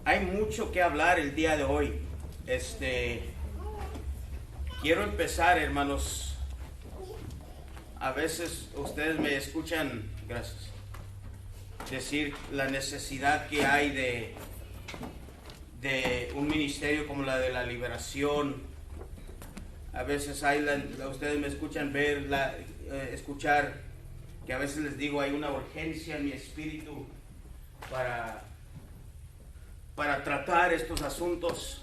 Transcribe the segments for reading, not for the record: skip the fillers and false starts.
Hay mucho que hablar el día de hoy. Quiero empezar, hermanos. A veces ustedes me escuchan, gracias, decir la necesidad que hay de un ministerio como la de la liberación. A veces ustedes me escuchan escuchar que a veces les digo hay una urgencia en mi espíritu para tratar estos asuntos.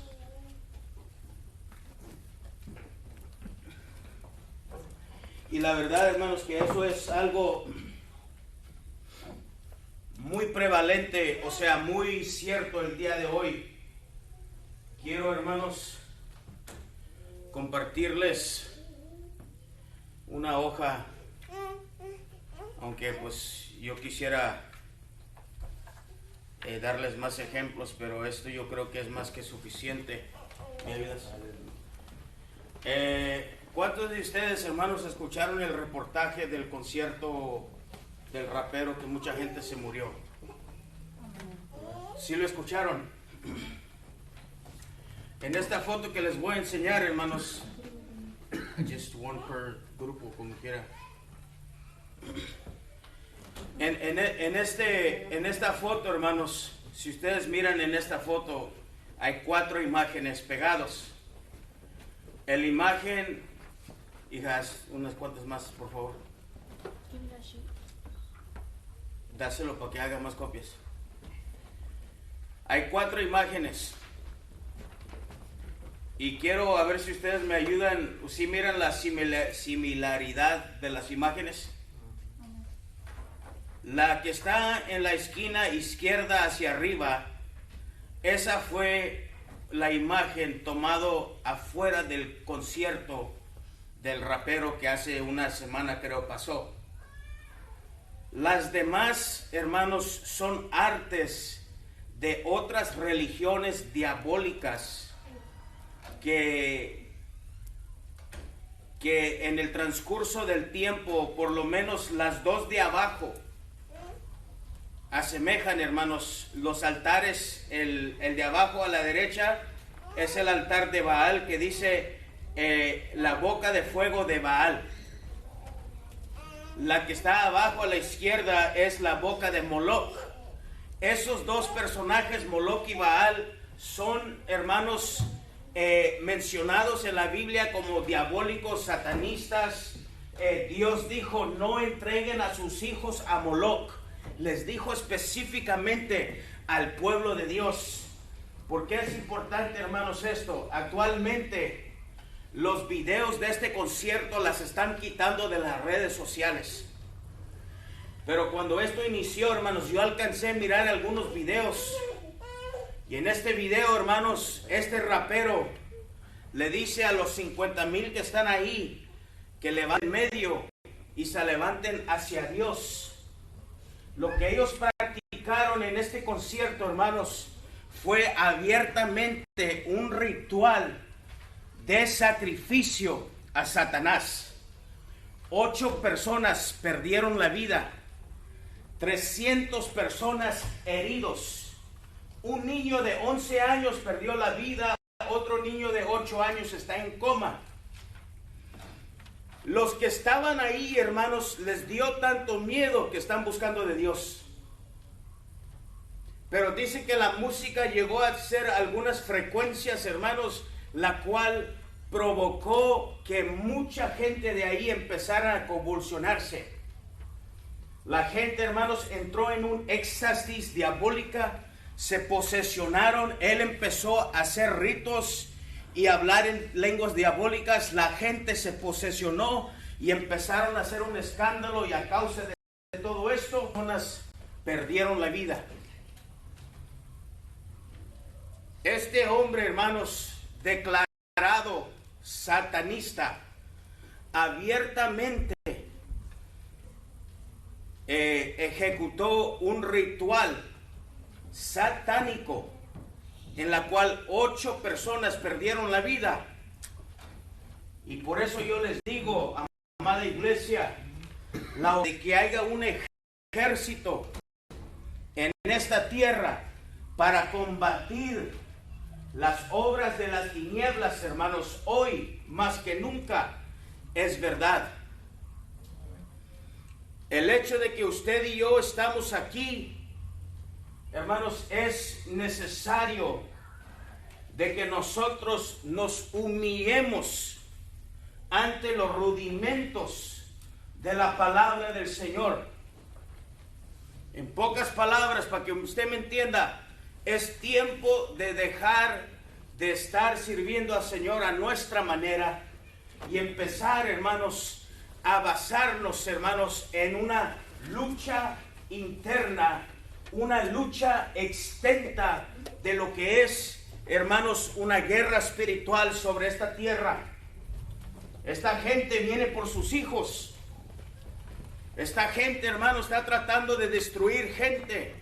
Y la verdad, hermanos, que eso es algo muy prevalente, o sea, muy cierto el día de hoy. Quiero, hermanos, compartirles una hoja, aunque pues yo quisiera darles más ejemplos, pero esto yo creo que es más que suficiente. ¿Me ayudas? ¿Cuántos de ustedes, hermanos, escucharon el reportaje del concierto del rapero que mucha gente se murió? ¿Sí lo escucharon? En esta foto que les voy a enseñar, hermanos, just one per grupo, como quiera. En esta foto, hermanos, si ustedes miran en esta foto, hay 4 imágenes pegados. La imagen, hijas, unas cuantas más, por favor. Dáselo para que haga más copias. Hay 4 imágenes. Y quiero a ver si ustedes me ayudan, si miran la similaridad de las imágenes. La que está en la esquina izquierda hacia arriba, esa fue la imagen tomado afuera del concierto del rapero que hace una semana creo pasó. Las demás, hermanos, son artes de otras religiones diabólicas que en el transcurso del tiempo, por lo menos las 2 de abajo, asemejan, hermanos, los altares. El de abajo a la derecha es el altar de Baal, que dice la boca de fuego de Baal. La que está abajo a la izquierda es la boca de Moloch. Esos 2 personajes, Moloch y Baal, son, hermanos, mencionados en la Biblia como diabólicos, satanistas. Dios dijo: no entreguen a sus hijos a Moloch. Les dijo específicamente al pueblo de Dios. ¿Por qué es importante, hermanos, esto? Actualmente los videos de este concierto las están quitando de las redes sociales. Pero cuando esto inició, hermanos, yo alcancé a mirar algunos videos. Y en este video, hermanos, este rapero le dice a los 50,000 que están ahí que levanten medio y se levanten hacia Dios. Lo que ellos practicaron en este concierto, hermanos, fue abiertamente un ritual de sacrificio a Satanás. 8 personas perdieron la vida, 300 personas heridos. Un niño de 11 años perdió la vida, otro niño de 8 años está en coma. Los que estaban ahí, hermanos, les dio tanto miedo que están buscando de Dios. Pero dice que la música llegó a ser algunas frecuencias, hermanos, la cual provocó que mucha gente de ahí empezara a convulsionarse. La gente, hermanos, entró en un éxtasis diabólica, se posesionaron. Él empezó a hacer ritos y hablar en lenguas diabólicas. La gente se posesionó y empezaron a hacer un escándalo, y a causa de todo esto, personas perdieron la vida. Este hombre, hermanos, declarado satanista, abiertamente ejecutó un ritual satánico en la cual 8 personas perdieron la vida. Y por eso yo les digo, amada iglesia, de que haya un ejército en esta tierra para combatir las obras de las tinieblas, hermanos, hoy más que nunca es verdad. El hecho de que usted y yo estamos aquí, hermanos, es necesario de que nosotros nos humillemos ante los rudimentos de la palabra del Señor. En pocas palabras, para que usted me entienda, es tiempo de dejar de estar sirviendo al Señor a nuestra manera y empezar, hermanos, a basarnos, hermanos, en una lucha interna, una lucha extensa de lo que es, hermanos, una guerra espiritual sobre esta tierra. Esta gente viene por sus hijos. Esta gente, hermanos, está tratando de destruir gente.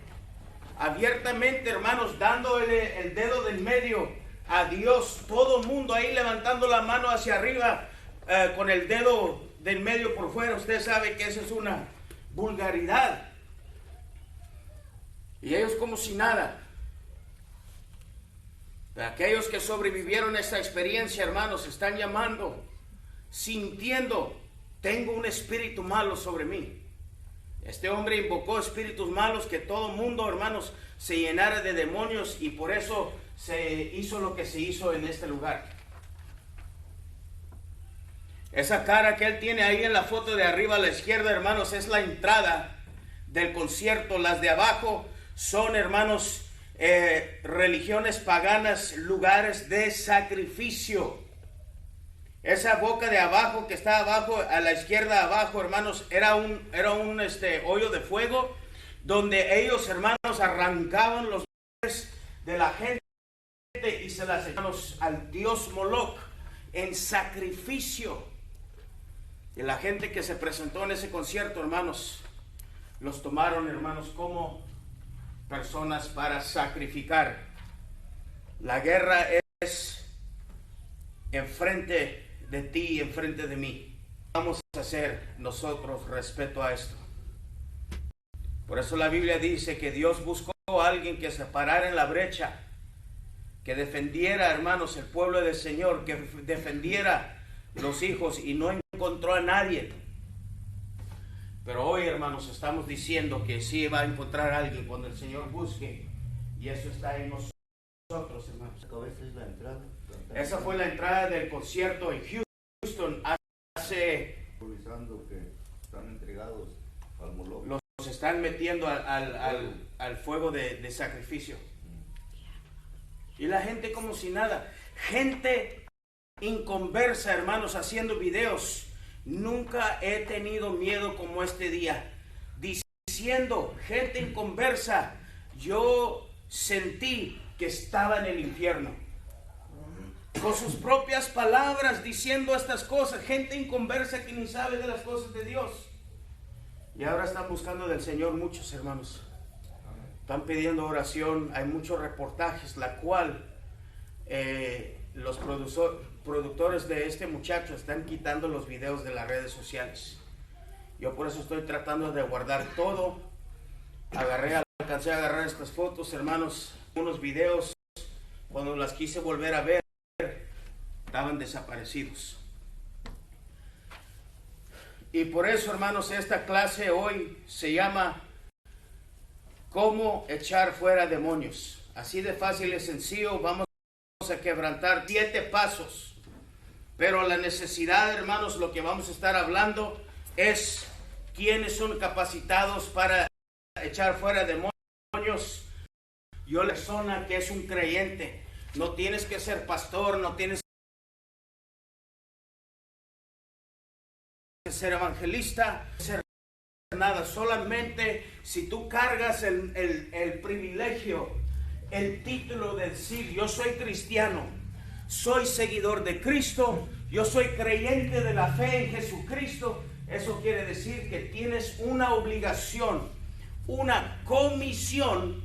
Abiertamente, hermanos, dándole el dedo del medio a Dios. Todo el mundo ahí levantando la mano hacia arriba con el dedo del medio por fuera. Usted sabe que eso es una vulgaridad. Y ellos como si nada. Pero aquellos que sobrevivieron a esta experiencia, hermanos, están llamando, sintiendo, tengo un espíritu malo sobre mí. Este hombre invocó espíritus malos, que todo mundo, hermanos, se llenara de demonios, y por eso se hizo lo que se hizo en este lugar. Esa cara que él tiene ahí en la foto de arriba a la izquierda, hermanos, es la entrada del concierto. Las de abajo son, hermanos, religiones paganas, lugares de sacrificio. Esa boca de abajo que está abajo, a la izquierda abajo, hermanos, era un hoyo de fuego donde ellos, hermanos, arrancaban los pies de la gente y se las echaban al dios Moloch en sacrificio. Y la gente que se presentó en ese concierto, hermanos, los tomaron, hermanos, como personas para sacrificar. La guerra es enfrente de ti y enfrente de mí. Vamos a hacer nosotros respecto a esto. Por eso la Biblia dice que Dios buscó a alguien que se parara en la brecha, que defendiera, hermanos, el pueblo del Señor, que defendiera los hijos, y no encontró a nadie. Pero hoy, hermanos, estamos diciendo que sí va a encontrar a alguien cuando el Señor busque, y eso está en nosotros, hermanos. Esa fue la entrada del concierto en Houston hace... que están entregados al Moloch. Los están metiendo al fuego de sacrificio. Y la gente como si nada. Gente inconversa, hermanos, haciendo videos. Nunca he tenido miedo como este día. Diciendo, gente inconversa, yo sentí que estaba en el infierno. Con sus propias palabras diciendo estas cosas. Gente inconversa que ni sabe de las cosas de Dios. Y ahora están buscando del Señor muchos, hermanos. Están pidiendo oración. Hay muchos reportajes, la cual los productores de este muchacho están quitando los videos de las redes sociales. Yo por eso estoy tratando de guardar todo. Alcancé a agarrar estas fotos, hermanos, unos videos. Cuando las quise volver a ver, estaban desaparecidos. Y por eso, hermanos, esta clase hoy se llama ¿Cómo echar fuera demonios? Así de fácil y sencillo. Vamos a quebrantar 7 pasos. Pero la necesidad, hermanos, lo que vamos a estar hablando es quiénes son capacitados para echar fuera demonios. Yo, la persona que es un creyente, no tienes que ser pastor, no tienes que ser evangelista, ser nada. Solamente si tú cargas el privilegio, el título de decir yo soy cristiano, soy seguidor de Cristo, yo soy creyente de la fe en Jesucristo, eso quiere decir que tienes una obligación, una comisión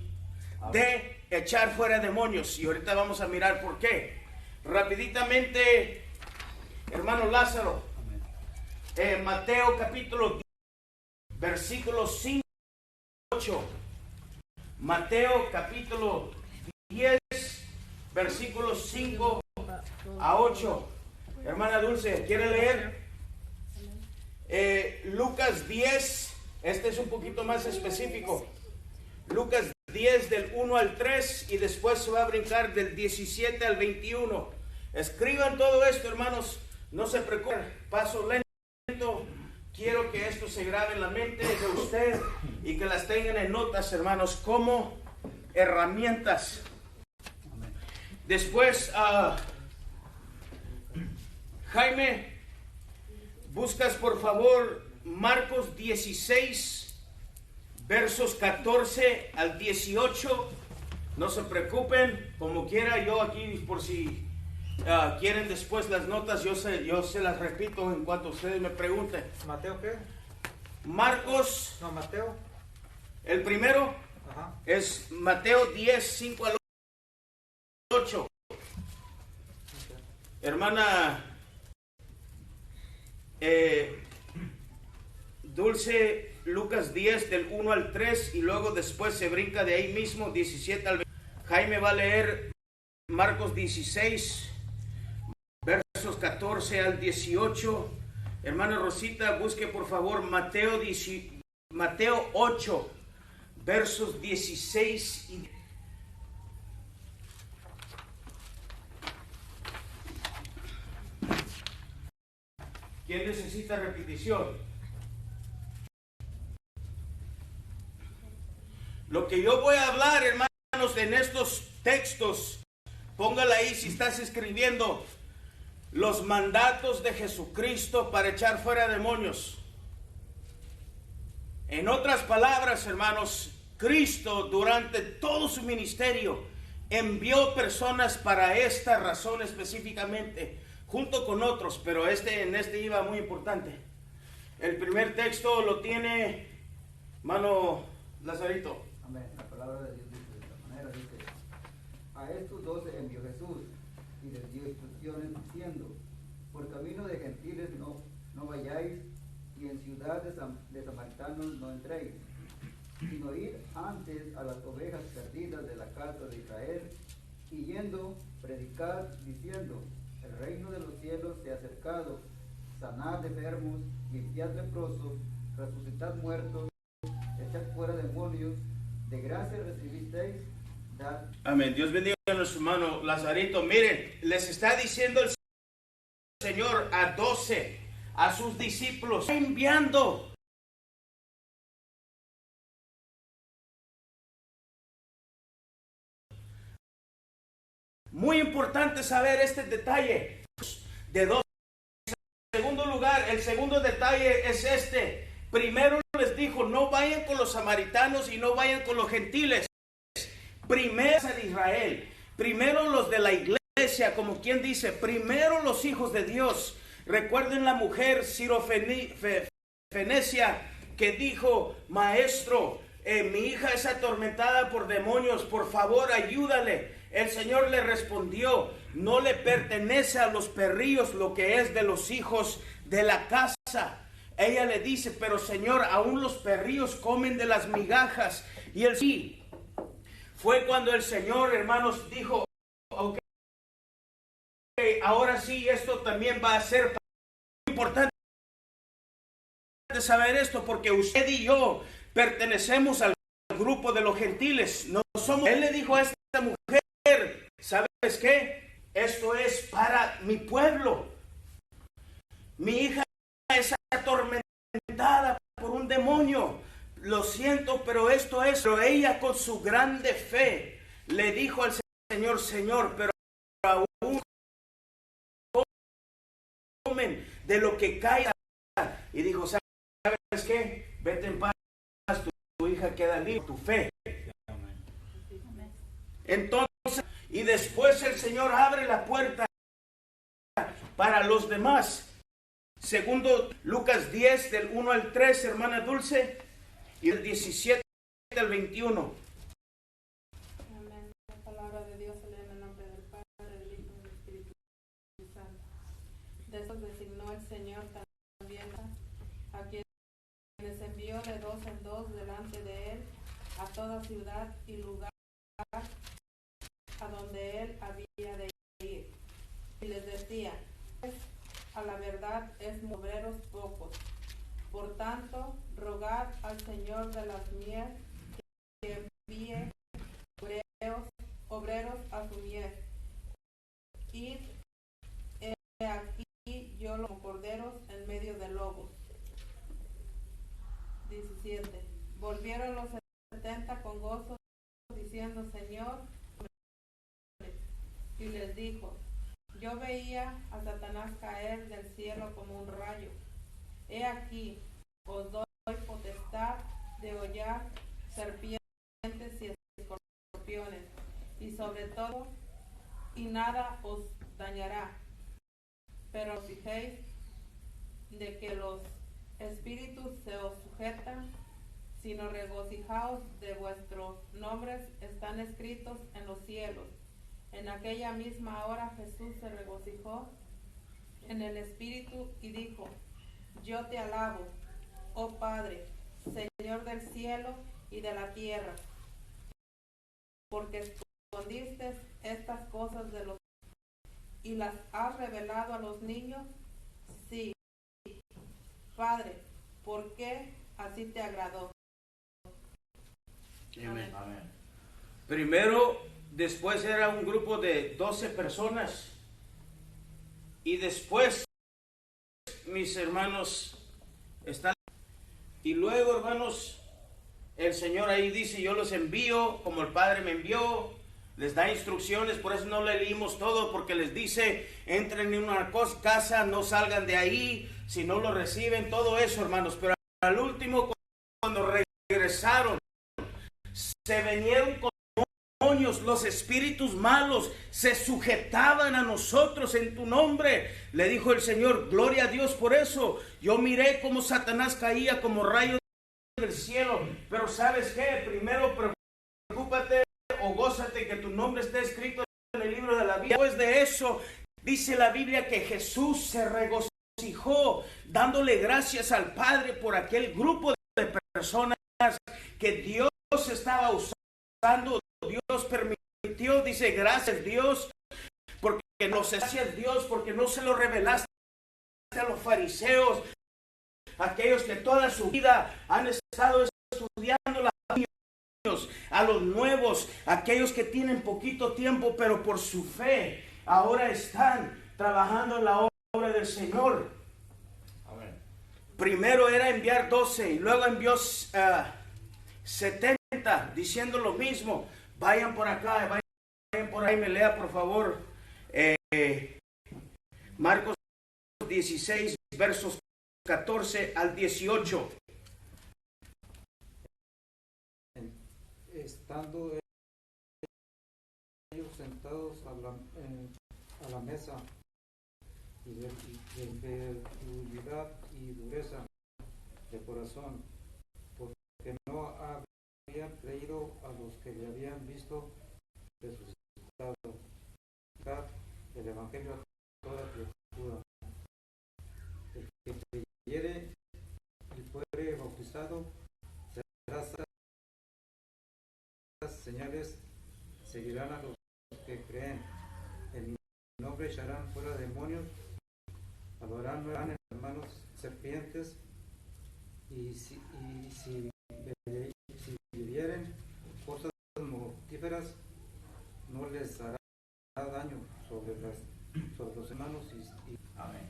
de echar fuera demonios. Y ahorita vamos a mirar por qué. Rapiditamente, hermano Lázaro, Mateo capítulo 10, versículos 5 y 8. Mateo capítulo 10, versículos 5 a 8. Hermana Dulce, ¿quiere leer? Lucas 10, este es un poquito más específico. Lucas 10 del 1 al 3 y después se va a brincar del 17 al 21. Escriban todo esto, hermanos, no se preocupen, paso lento. Quiero que esto se grabe en la mente de usted y que las tengan en notas, hermanos, como herramientas. Después, Jaime, buscas por favor Marcos 16, versos 14 al 18. No se preocupen, como quiera, yo aquí por si quieren después las notas, yo se las repito en cuanto ustedes me pregunten. ¿Mateo qué? Marcos. No, Mateo. El primero. Ajá. Es Mateo 10, 5 al 8. Okay. Hermana Dulce, Lucas 10 del 1 al 3 y luego después se brinca de ahí mismo 17 al 20. Jaime va a leer Marcos 16, versos 14 al 18. Hermana Rosita, busque por favor Mateo 8, versos 16 y 17. ¿Quién necesita repetición? Lo que yo voy a hablar, hermanos, en estos textos, póngala ahí si estás escribiendo, los mandatos de Jesucristo para echar fuera demonios. En otras palabras, hermanos, Cristo durante todo su ministerio envió personas para esta razón específicamente, junto con otros, pero en este iba muy importante. El primer texto lo tiene, mano Lazarito. Amén. La palabra de Dios dice de esta manera, dice: a estos 12 envió Jesús y les dio instrucciones diciendo: por camino de gentiles no vayáis, y en ciudad de samaritanos no entréis, sino ir antes a las ovejas perdidas de la casa de Israel, y yendo, predicad diciendo: el reino de los cielos se ha acercado, sanad enfermos, limpiad leprosos, resucitad muertos, echad fuera demonios, de gracia recibisteis, dad. Amén. Dios bendiga a nuestro hermano Lazarito. Miren, les está diciendo el Señor a 12, a sus discípulos, enviando. Muy importante saber este detalle de 12. En segundo lugar, el segundo detalle es este. Primero les dijo, no vayan con los samaritanos y no vayan con los gentiles. Primero de Israel, primero los de la iglesia, como quien dice, primero los hijos de Dios. Recuerden la mujer Sirofenicia que dijo: maestro, mi hija es atormentada por demonios, por favor ayúdale. El Señor le respondió: no le pertenece a los perrillos lo que es de los hijos de la casa. Ella le dice: pero Señor, aún los perrillos comen de las migajas. Y él sí. Fue cuando el Señor, hermanos, dijo: ok, ahora sí, esto también va a ser muy importante saber esto, porque usted y yo pertenecemos al grupo de los gentiles. No somos. Él le dijo a esta mujer: ¿sabes qué? Esto es para mi pueblo. Mi hija es atormentada por un demonio. Lo siento, pero esto es. Pero ella, con su grande fe, le dijo al Señor: Señor, pero aún comen de lo que caiga. Y dijo: ¿sabes qué? Vete en paz, tu hija queda libre, tu fe. Entonces, y después el Señor abre la puerta para los demás. Segundo Lucas 10 del 1 al 3, hermana Dulce, y del 17 al 21. Amén. La palabra de Dios se lee en el nombre del Padre, del Hijo y del Espíritu Santo. De esos designó el Señor también a quienes envió de 2 en 2 delante de él a toda ciudad y lugar donde él había de ir. Y les decía, a la verdad es obreros pocos. Por tanto, rogad al Señor de las mies que envíe obreros a su mies. Id aquí yo los corderos en medio de lobos. 17. Volvieron los 70 con gozo, diciendo, Señor, y les dijo, yo veía a Satanás caer del cielo como un rayo. He aquí, os doy potestad de hollar serpientes y escorpiones, y sobre todo, y nada os dañará. Pero os fijéis de que los espíritus se os sujetan, sino regocijaos de vuestros nombres están escritos en los cielos. En aquella misma hora Jesús se regocijó en el Espíritu y dijo, yo te alabo, oh Padre, Señor del cielo y de la tierra, porque escondiste estas cosas de los y las has revelado a los niños. Sí, Padre, ¿por qué así te agradó? Amén. Amén. Primero, después era un grupo de 12 personas. Y después, mis hermanos, están. Y luego, hermanos, el Señor ahí dice, yo los envío como el Padre me envió. Les da instrucciones, por eso no le leímos todo, porque les dice, entren en una casa, no salgan de ahí, si no lo reciben, todo eso, hermanos. Pero al último, cuando regresaron, se vinieron con demonios, los espíritus malos se sujetaban a nosotros en tu nombre. Le dijo el Señor, gloria a Dios por eso. Yo miré cómo Satanás caía como rayo del cielo, pero ¿sabes qué? Primero preocúpate o gózate que tu nombre esté escrito en el libro de la vida. Después de eso, dice la Biblia que Jesús se regocijó, dándole gracias al Padre por aquel grupo de personas que Dios estaba usando. Dios permitió, dice, gracias Dios, porque gracias Dios, porque no se lo revelaste a los fariseos, aquellos que toda su vida han estado estudiando la Biblia, a los nuevos, aquellos que tienen poquito tiempo, pero por su fe, ahora están trabajando en la obra del Señor. Amén. Primero era enviar 12 y luego envió 70, diciendo lo mismo. Vayan por acá, vayan por ahí, me lea por favor Marcos 16, versos 14 al 18. Estando ellos sentados a la mesa, y de incredulidad y dureza de corazón, porque no habían creído a los que le habían visto resucitado, el evangelio a toda criatura. El que creyere y fuere bautizado será salvo. Señales seguirán a los que creen. En mi nombre echarán fuera demonios, hablarán hermanos serpientes, y si bebieren cosas mortíferas, no les hará daño sobre los hermanos. Amén.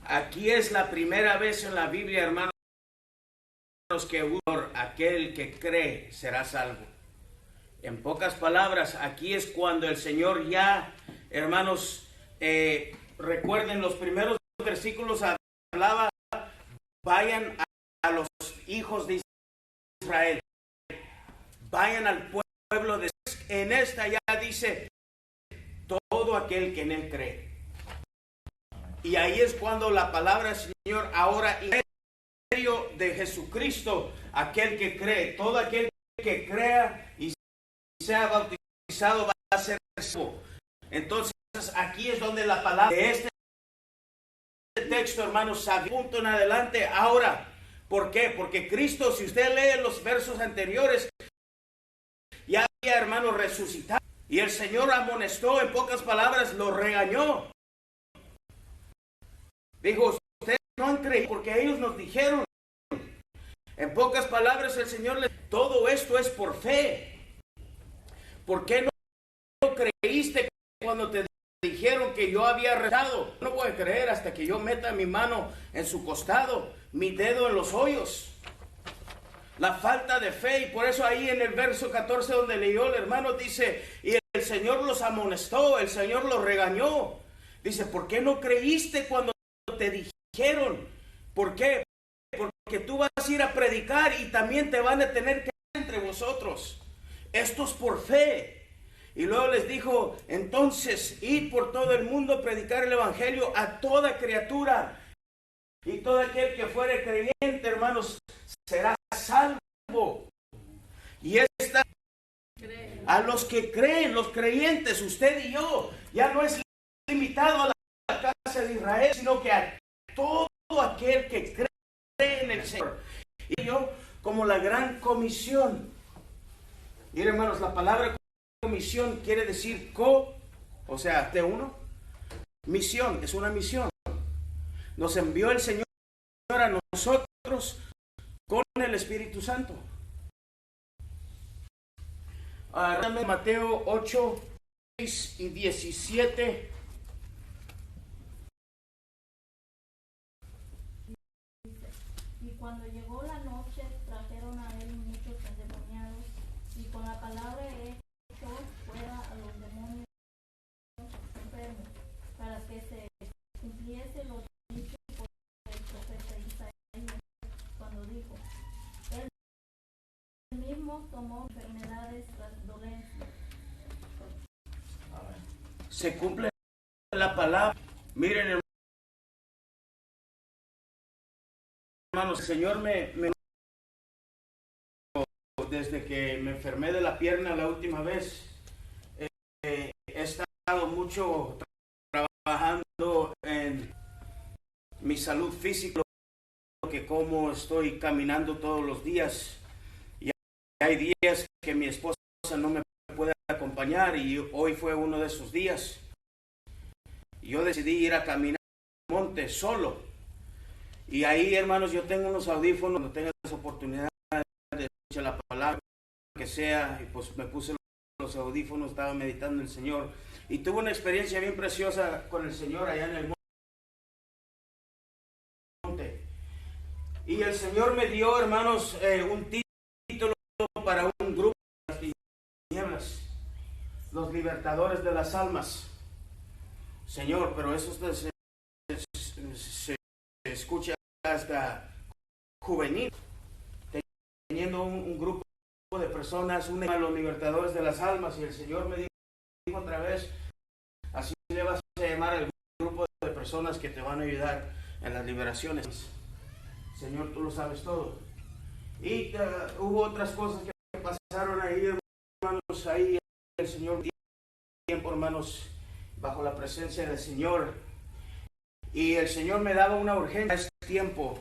Aquí es la primera vez en la Biblia, hermanos, que aquel que cree será salvo. En pocas palabras, aquí es cuando el Señor ya, hermanos, recuerden los primeros versículos, hablaba, vayan a los hijos de Israel, vayan al pueblo de Israel. En esta ya dice, todo aquel que en él cree. Y ahí es cuando la palabra Señor ahora de Jesucristo, aquel que cree, todo aquel que crea y sea bautizado va a ser salvo. Entonces aquí es donde la palabra de este texto, hermanos, punto en adelante. Ahora, ¿por qué? Porque Cristo, si usted lee los versos anteriores, ya había, hermano, resucitado. Y el Señor amonestó, en pocas palabras, lo regañó. Dijo, ustedes no han creído porque ellos nos dijeron. En pocas palabras, el Señor les dijo, todo esto es por fe. ¿Por qué no creíste cuando te dijeron que yo había rezado? No voy a creer hasta que yo meta mi mano en su costado, mi dedo en los hoyos. La falta de fe, y por eso ahí en el verso 14 donde leyó el hermano dice, y el Señor los amonestó, el Señor los regañó. Dice, ¿por qué no creíste cuando te dijeron? ¿Por qué? Porque tú vas a ir a predicar y también te van a tener que entre vosotros. Esto es por fe. Y luego les dijo, entonces, id por todo el mundo a predicar el evangelio a toda criatura. Y todo aquel que fuere creyente, hermanos, será salvo. Y esta, a los que creen, los creyentes, usted y yo, ya no es limitado a la casa de Israel, sino que a todo aquel que cree en el Señor. Y yo, como la gran comisión. Miren, hermanos, la palabra comisión quiere decir o sea, de uno. Misión, es una misión. Nos envió el Señor a nosotros con el Espíritu Santo. Mateo 8, 6 y 17. Y cuando llegó la noche, trajeron a él muchos endemoniados, y con la palabra echó fuera a los demonios enfermos, para que se cumpliese lo dicho por el profeta Isaías, cuando dijo, él mismo tomó enfermedades, las dolencias. Se cumple la palabra. Miren, hermanos, el Señor me desde que me enfermé de la pierna la última vez, he estado mucho trabajando en mi salud física, que como estoy caminando todos los días, y hay días que mi esposa no me puede acompañar, y hoy fue uno de esos días. Yo decidí ir a caminar al monte solo, y ahí, hermanos, yo tengo unos audífonos. Cuando tenga esa oportunidad de escuchar la palabra, que sea, y pues me puse los audífonos, estaba meditando en el Señor, y tuve una experiencia bien preciosa con el Señor allá en el monte. Y el Señor me dio, hermanos, un título para un grupo de las tinieblas, los libertadores de las almas. Señor, pero eso se escucha hasta juvenil, teniendo un grupo de personas, a los libertadores de las almas. Y el Señor me dijo otra vez, así le vas a llamar al grupo de personas que te van a ayudar en las liberaciones. Señor, tú lo sabes todo. Y hubo otras cosas que pasaron ahí, hermanos, ahí el Señor tiempo, hermanos, bajo la presencia del Señor. Y el Señor me daba una urgencia. Es tiempo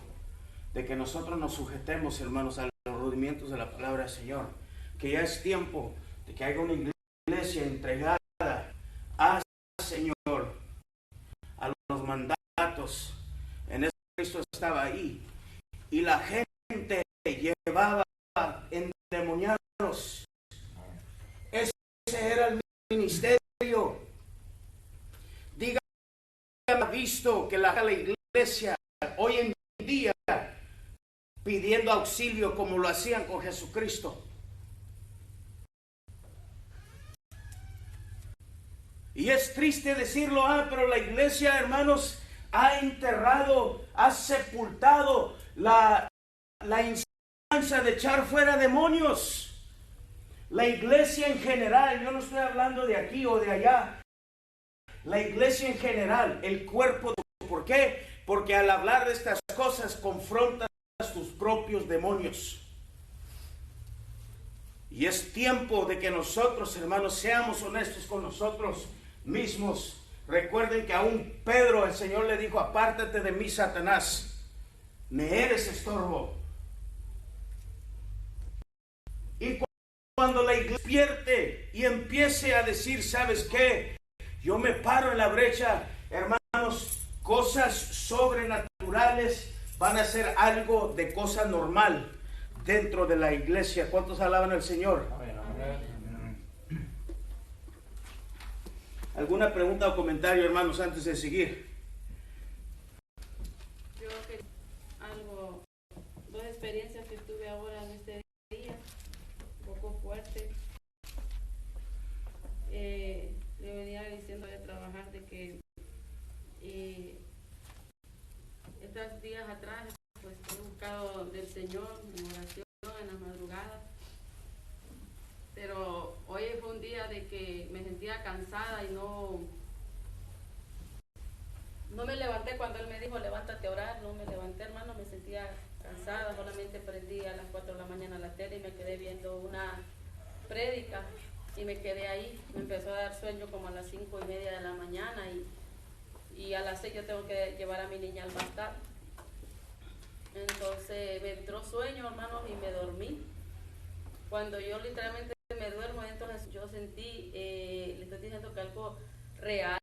de que nosotros nos sujetemos, hermanos, a los rudimientos de la palabra del Señor. Que ya es tiempo de que haya una iglesia entregada al Señor, a los mandatos. En eso Cristo estaba ahí. Y la gente llevaba endemoniados. Ese era el ministerio. Dígame, ¿ha visto que la iglesia hoy en día pidiendo auxilio como lo hacían con Jesucristo? Y es triste decirlo, pero la iglesia, hermanos, ha enterrado, ha sepultado la enseñanza de echar fuera demonios. La iglesia en general, yo no estoy hablando de aquí o de allá, la iglesia en general, el cuerpo. ¿Por qué? Porque al hablar de estas cosas confrontas tus propios demonios. Y es tiempo de que nosotros, hermanos, seamos honestos con nosotros mismos. Recuerden que aún Pedro, el Señor le dijo, apártate de mí, Satanás, me eres estorbo. Y Cuando la iglesia despierte y empiece a decir, ¿sabes qué? Yo me paro en la brecha, hermanos, cosas sobrenaturales van a ser algo de cosa normal dentro de la iglesia. ¿Cuántos alaban al Señor? ¿Alguna pregunta o comentario, hermanos, antes de seguir? Yo que dos experiencias que tuve ahora en este día, un poco fuerte. Le venía diciendo de trabajar de que estos días atrás pues he buscado del Señor en oración en las madrugadas, pero hoy fue un día de que me sentía cansada y no me levanté cuando Él me dijo levántate a orar. No me levanté, hermano, me sentía cansada, solamente prendí a las 4 de la mañana la tele y me quedé viendo una prédica y me quedé ahí. Me empezó a dar sueño como a las 5:30 de la mañana y a las 6 yo tengo que llevar a mi niña al bastar. Entonces me entró sueño, hermanos, y me dormí. Cuando yo literalmente me duermo, entonces yo sentí, le estoy diciendo que algo real,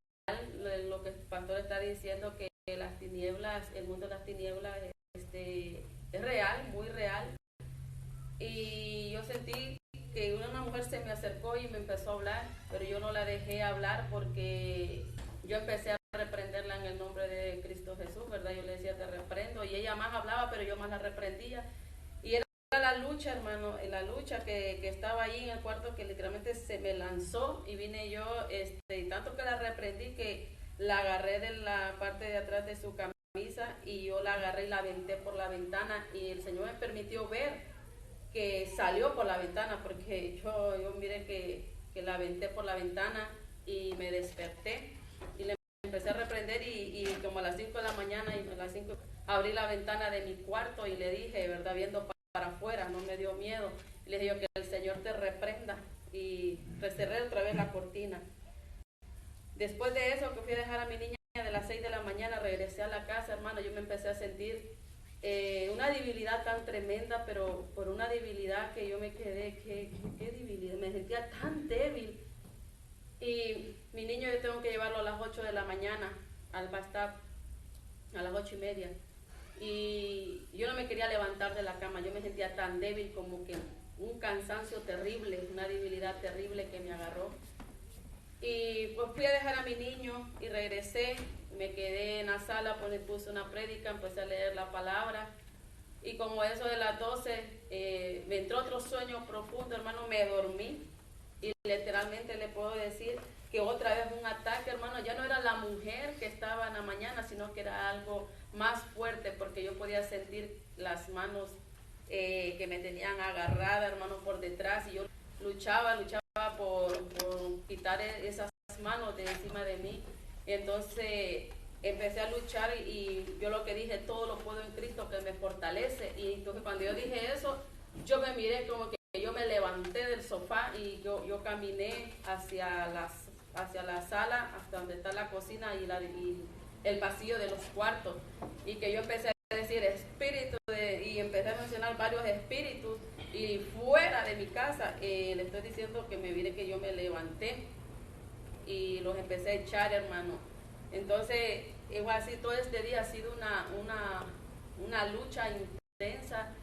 lo que el pastor está diciendo, que las tinieblas, el mundo de las tinieblas es real, muy real. Y yo sentí que una mujer se me acercó y me empezó a hablar, pero yo no la dejé hablar porque yo empecé a reprenderla en el nombre de Cristo Jesús, ¿verdad? Yo le decía, te reprendo, y ella más hablaba, pero yo más la reprendía. Y era la lucha, hermano, la lucha que estaba ahí en el cuarto, que literalmente se me lanzó y vine yo, y tanto que la reprendí que la agarré de la parte de atrás de su camisa y yo la agarré y la aventé por la ventana, y el Señor me permitió ver que salió por la ventana, porque yo miré que la aventé por la ventana y me desperté y le empecé a reprender y como a las 5 de la mañana y a las 5 abrí la ventana de mi cuarto y le dije, ¿verdad? Viendo para afuera, no me dio miedo. Y le dije yo, que el Señor te reprenda, y cerré otra vez la cortina. Después de eso, que fui a dejar a mi niña de las 6 de la mañana, regresé a la casa, hermano, yo me empecé a sentir una debilidad tan tremenda, pero por una debilidad que yo me quedé, ¿qué debilidad? Me sentía tan débil. Y mi niño yo tengo que llevarlo a las 8 de la mañana al bus stop, a las 8:30. Y yo no me quería levantar de la cama, yo me sentía tan débil, como que un cansancio terrible, una debilidad terrible que me agarró. Y pues fui a dejar a mi niño y regresé, me quedé en la sala, pues puse una prédica, empecé a leer la palabra. Y como eso de las 12, me entró otro sueño profundo, hermano, me dormí. Y literalmente le puedo decir que otra vez un ataque, hermano, ya no era la mujer que estaba en la mañana, sino que era algo más fuerte, porque yo podía sentir las manos que me tenían agarrada, hermano, por detrás, y yo luchaba por quitar esas manos de encima de mí. Entonces empecé a luchar y yo lo que dije, todo lo puedo en Cristo que me fortalece. Y entonces cuando yo dije eso, yo me miré como que yo me levanté del sofá y yo caminé hacia la sala, hasta donde está la cocina y el pasillo de los cuartos, y que yo empecé a decir espíritu y empecé a mencionar varios espíritus, y fuera de mi casa le estoy diciendo que me mire que yo me levanté y los empecé a echar, hermano. Entonces igual así todo este día ha sido una lucha intensa,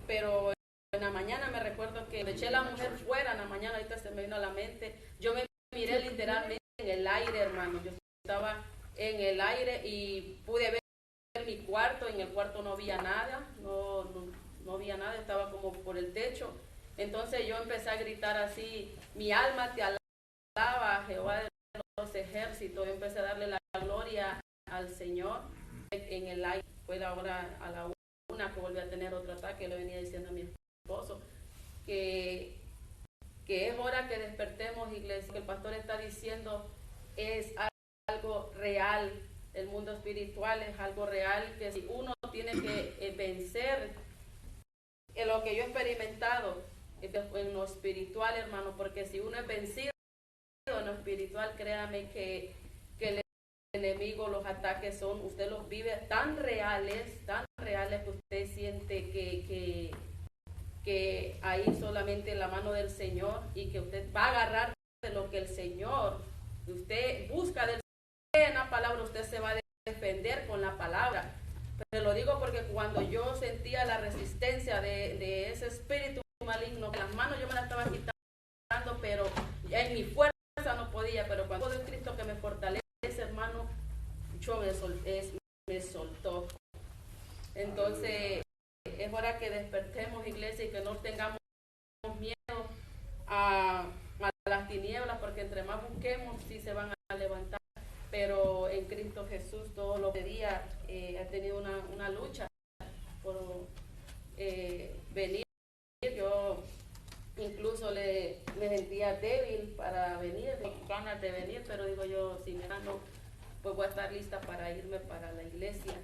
pero en la mañana me recuerdo que le eché a la mujer fuera, en la mañana, ahorita se me vino a la mente, yo me miré literalmente en el aire, hermano, yo estaba en el aire y pude ver mi cuarto, en el cuarto no había nada, no había nada, estaba como por el techo. Entonces yo empecé a gritar así, mi alma te alaba, Jehová de los ejércitos. Yo empecé a darle la gloria al Señor en el aire. Fue la hora a la 1 que volví a tener otro ataque. Le venía diciendo a mi esposo que es hora que despertemos, iglesia, que el pastor está diciendo es algo real. El mundo espiritual es algo real, que si uno tiene que vencer en lo que yo he experimentado en lo espiritual, hermano, porque si uno es vencido en lo espiritual, créame que el enemigo, los ataques usted los vive tan reales que usted siente que ahí solamente la mano del Señor y que usted va a agarrar de lo que el Señor, usted busca del Señor en la palabra, usted se va a defender con la palabra. Pero lo digo porque cuando yo sentía la resistencia de ese espíritu maligno, las manos yo me las estaba quitando, pero en mi fuerza no podía, pero cuando el Cristo que me fortalece, hermano, yo me soltó. Entonces, es hora que despertemos, iglesia, y que no tengamos miedo a las tinieblas, porque entre más busquemos, sí se van a levantar. Pero en Cristo Jesús todo lo que día ha tenido una lucha por venir. Yo incluso me sentía débil para venir, con ganas de venir, pero digo yo, si me no, pues voy a estar lista para irme para la iglesia.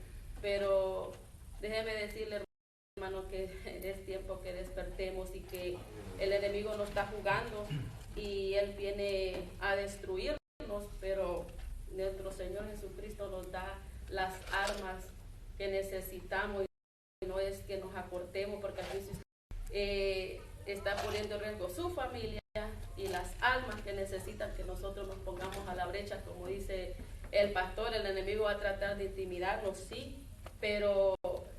Pero déjeme decirle, hermano, que es tiempo que despertemos y que el enemigo no está jugando y él viene a destruirnos, pero nuestro Señor Jesucristo nos da las armas que necesitamos y no es que nos acortemos, porque así está poniendo en riesgo su familia y las almas que necesitan que nosotros nos pongamos a la brecha. Como dice el pastor, el enemigo va a tratar de intimidarnos, sí, pero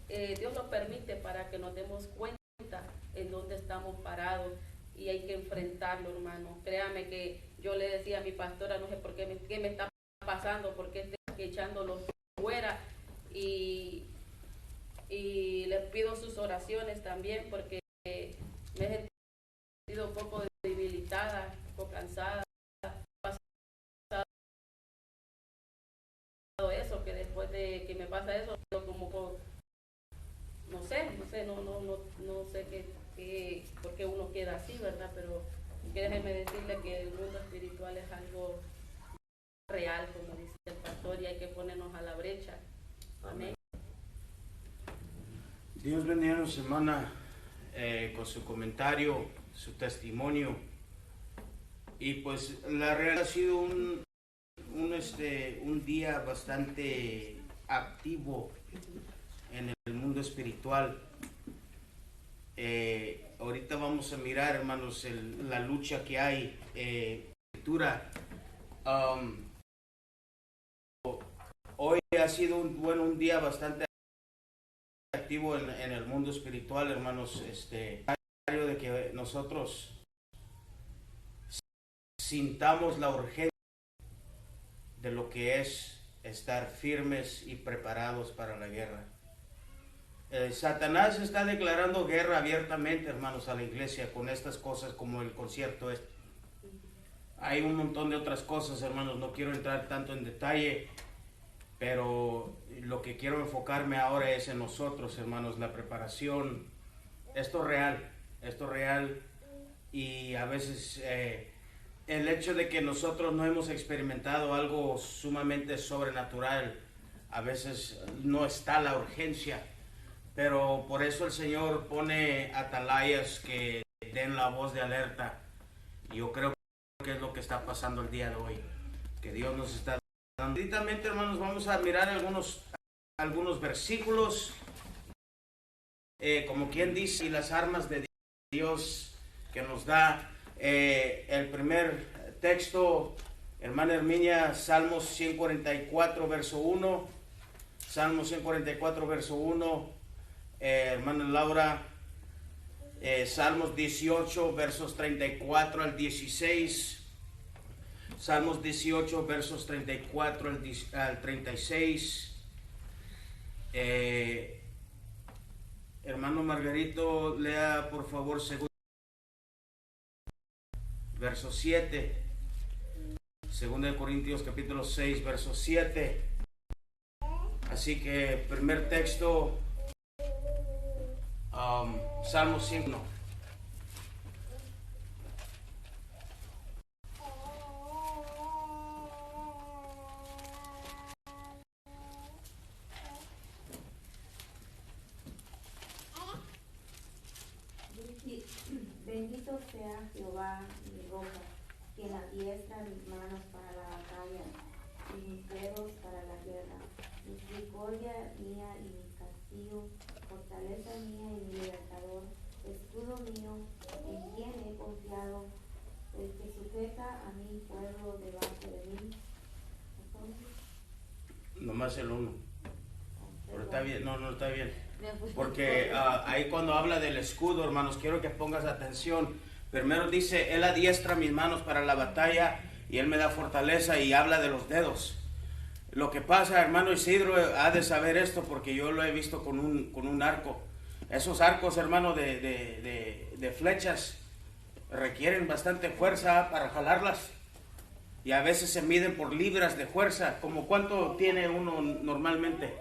Dios lo permite para que nos demos cuenta en dónde estamos parados y hay que enfrentarlo, hermano. Créame que yo le decía a mi pastora, no sé por qué qué me está pasando, por qué estoy echándolo fuera, y le pido sus oraciones también, porque me he sentido un poco debilitada, un poco cansada. Pasado eso, que después de que me pasa eso, como no sé por qué uno queda así, ¿verdad? Pero déjeme decirle que el mundo espiritual es algo real, como dice el pastor, y hay que ponernos a la brecha. Amén. Dios bendiga, hermana, con su comentario, su testimonio. Y pues la realidad ha sido un día bastante activo en el mundo espiritual. Ahorita vamos a mirar, hermanos, la lucha que hay. Escritura. Hoy ha sido un día bastante activo en el mundo espiritual, hermanos. De que nosotros sintamos la urgencia de lo que es estar firmes y preparados para la guerra. Satanás está declarando guerra abiertamente, hermanos, a la iglesia con estas cosas como el concierto este. Hay un montón de otras cosas, hermanos, no quiero entrar tanto en detalle, pero lo que quiero enfocarme ahora es en nosotros, hermanos, la preparación. Esto es real, y a veces el hecho de que nosotros no hemos experimentado algo sumamente sobrenatural, a veces no está la urgencia, pero por eso el Señor pone atalayas que den la voz de alerta. Yo creo que es lo que está pasando el día de hoy, que Dios nos está dando. Directamente, hermanos, vamos a mirar algunos versículos, como quien dice, y las armas de Dios que nos da. El primer texto, hermana Herminia, Salmos 144, verso 1. Salmos 144, verso 1. Hermana Laura, Salmos 18, versos 34 al 16. Salmos 18, versos 34 al 36. Hermano Margarito, lea por favor verso 7. 2 Corintios capítulo 6, verso 7. Así que primer texto, Salmo 5. Bendito sea Jehová, mi roca, quien adiestra mis manos para la batalla y mis dedos para la guerra. Misericordia mía y mi castillo, fortaleza mía y mi libertador, escudo mío, en quien he confiado, el que sujeta a mi pueblo debajo de mí. Entonces, Nomás el 1. Pero está bien, no está bien. me fui. Porque ahí cuando habla del escudo, hermanos, quiero que pongas atención. Primero dice, Él adiestra mis manos para la batalla y Él me da fortaleza, y habla de los dedos. Lo que pasa, hermano Isidro, ha de saber esto porque yo lo he visto con un arco. Esos arcos, hermano, de flechas requieren bastante fuerza para jalarlas. Y a veces se miden por libras de fuerza. ¿Como cuánto tiene uno normalmente?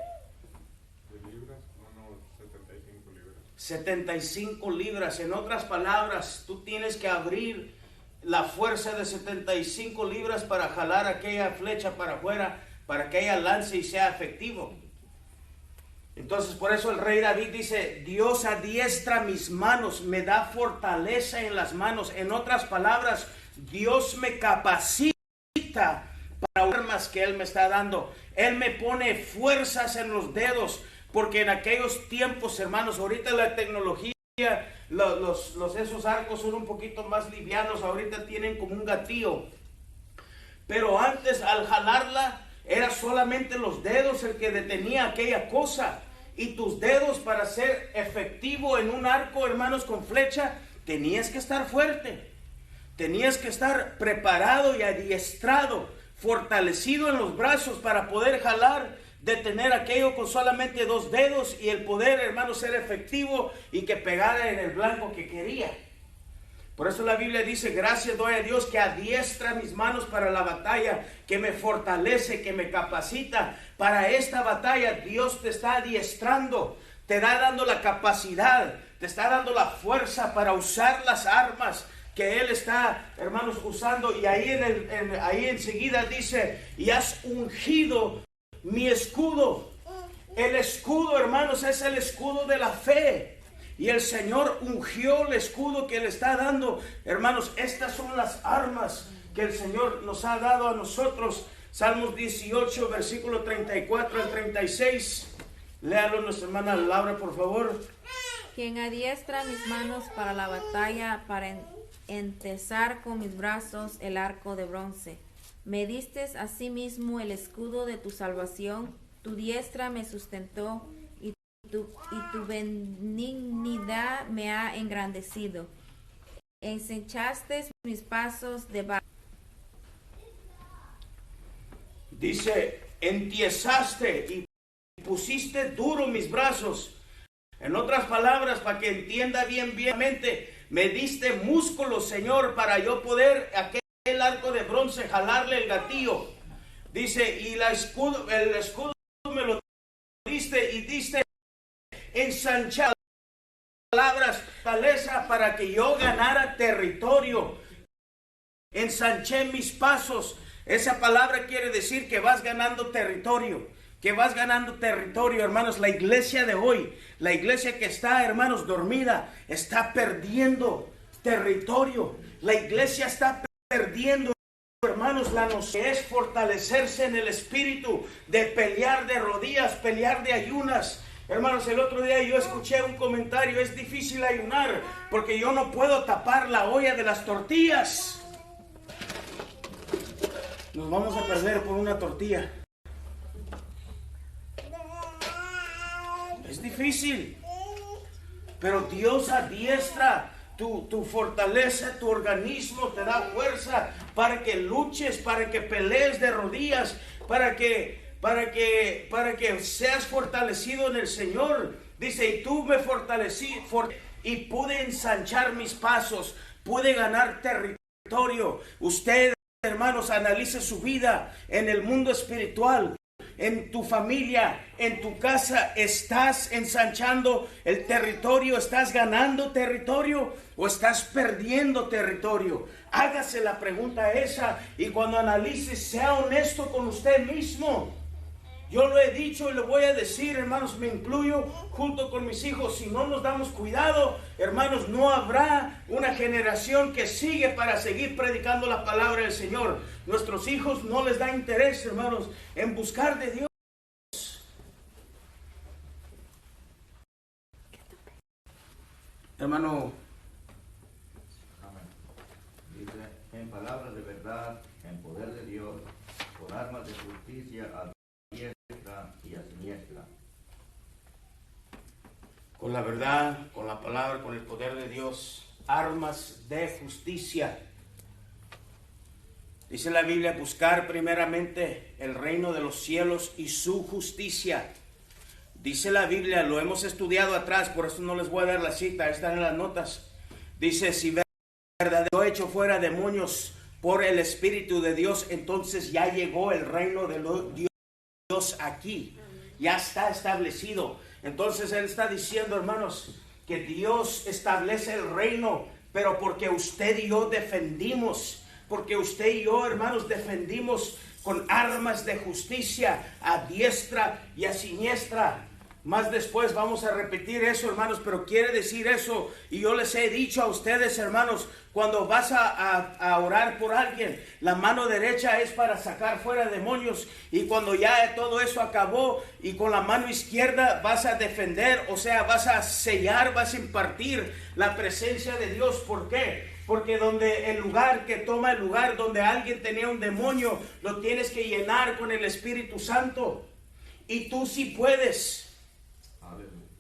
75 libras. En otras palabras, tú tienes que abrir la fuerza de 75 libras para jalar aquella flecha para afuera, para que ella lance y sea efectivo. Entonces, por eso el rey David dice, Dios adiestra mis manos, me da fortaleza en las manos. En otras palabras, Dios me capacita para armas que Él me está dando. Él me pone fuerzas en los dedos. Porque en aquellos tiempos, hermanos, ahorita la tecnología, esos arcos son un poquito más livianos, ahorita tienen como un gatillo. Pero antes, al jalarla, era solamente los dedos el que detenía aquella cosa. Y tus dedos, para ser efectivo en un arco, hermanos, con flecha, tenías que estar fuerte. Tenías que estar preparado y adiestrado, fortalecido en los brazos para poder jalar, detener aquello con solamente 2 dedos y el poder, hermano, ser efectivo y que pegara en el blanco que quería. Por eso la Biblia dice, gracias doy a Dios que adiestra mis manos para la batalla, que me fortalece, que me capacita. Para esta batalla Dios te está adiestrando, te está dando la capacidad, te está dando la fuerza para usar las armas que Él está, hermanos, usando. Y ahí, ahí enseguida dice, y has ungido mi escudo. El escudo, hermanos, es el escudo de la fe. Y el Señor ungió el escudo que le está dando. Hermanos, estas son las armas que el Señor nos ha dado a nosotros. Salmos 18, versículo 34 al 36. Léalo nuestra hermana Laura, por favor. Quien adiestra mis manos para la batalla, para entesar con mis brazos el arco de bronce. Me diste asimismo el escudo de tu salvación, tu diestra me sustentó y tu benignidad me ha engrandecido. Ensanchaste mis pasos de barro. Dice, entiesaste y pusiste duro mis brazos. En otras palabras, para que entienda bien, me diste músculos, Señor, para yo poder el arco de bronce, jalarle el gatillo. Dice, y el escudo me lo diste y diste ensanchar palabras, fortaleza para que yo ganara territorio. Ensanché mis pasos. Esa palabra quiere decir que vas ganando territorio. Que vas ganando territorio, hermanos. La iglesia de hoy, la iglesia que está, hermanos, dormida, está perdiendo territorio. La iglesia está perdiendo, hermanos, la noción es fortalecerse en el espíritu, de pelear de rodillas, pelear de ayunas. Hermanos, el otro día yo escuché un comentario, es difícil ayunar porque yo no puedo tapar la olla de las tortillas. Nos vamos a perder por una tortilla. Es difícil, pero Dios adiestra tu fortaleza, tu organismo, te da fuerza para que luches, para que pelees de rodillas, para que seas fortalecido en el Señor. Dice, y tú me fortalecí y pude ensanchar mis pasos, pude ganar territorio. Usted, hermanos, analice su vida en el mundo espiritual. En tu familia, en tu casa, ¿estás ensanchando el territorio? ¿Estás ganando territorio o estás perdiendo territorio? Hágase la pregunta esa y cuando analices, sea honesto con usted mismo. Yo lo he dicho y lo voy a decir, hermanos, me incluyo junto con mis hijos. Si no nos damos cuidado, hermanos, no habrá una generación que sigue para seguir predicando la palabra del Señor. Nuestros hijos no les da interés, hermanos, en buscar de Dios. Hermano, Amén. Dice, en palabras de verdad, en poder de Dios, con armas de justicia a diestra y a siniestra. con la verdad, con la palabra, con el poder de Dios, armas de justicia. Dice la Biblia, buscar primeramente el reino de los cielos y su justicia. Dice la Biblia, lo hemos estudiado atrás, por eso no les voy a dar la cita, están en las notas. Dice, si verdadero hecho fuera demonios por el Espíritu de Dios, entonces ya llegó el reino de Dios aquí. Ya está establecido. Entonces Él está diciendo, hermanos, que Dios establece el reino, pero porque usted y yo defendimos. Porque usted y yo, hermanos, defendimos con armas de justicia a diestra y a siniestra. Más después vamos a repetir eso, hermanos, pero quiere decir eso. Y yo les he dicho a ustedes, hermanos, cuando vas a orar por alguien, la mano derecha es para sacar fuera demonios. Y cuando ya todo eso acabó, y con la mano izquierda vas a defender, o sea, vas a sellar, vas a impartir la presencia de Dios. ¿Por qué? Porque donde el lugar que toma el lugar donde alguien tenía un demonio, lo tienes que llenar con el Espíritu Santo. Y tú sí puedes.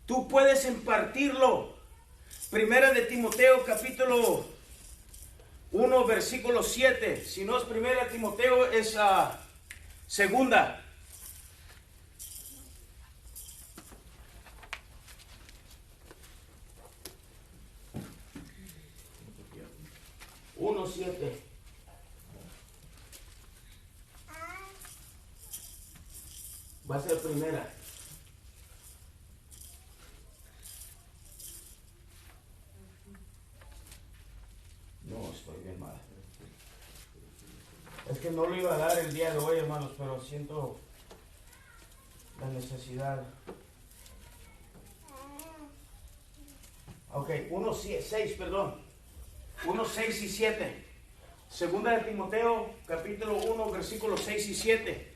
Tú puedes impartirlo. Primera de Timoteo capítulo 1 versículo 7. Si no es primera de Timoteo, es segunda. Uno 7. Va a ser primera. No, estoy bien mal. Es que no lo iba a dar el día de hoy, hermanos, pero siento la necesidad. Ok, 1:6, perdón. 1:6 y 7. Segunda de Timoteo, capítulo 1, versículos 6 y 7.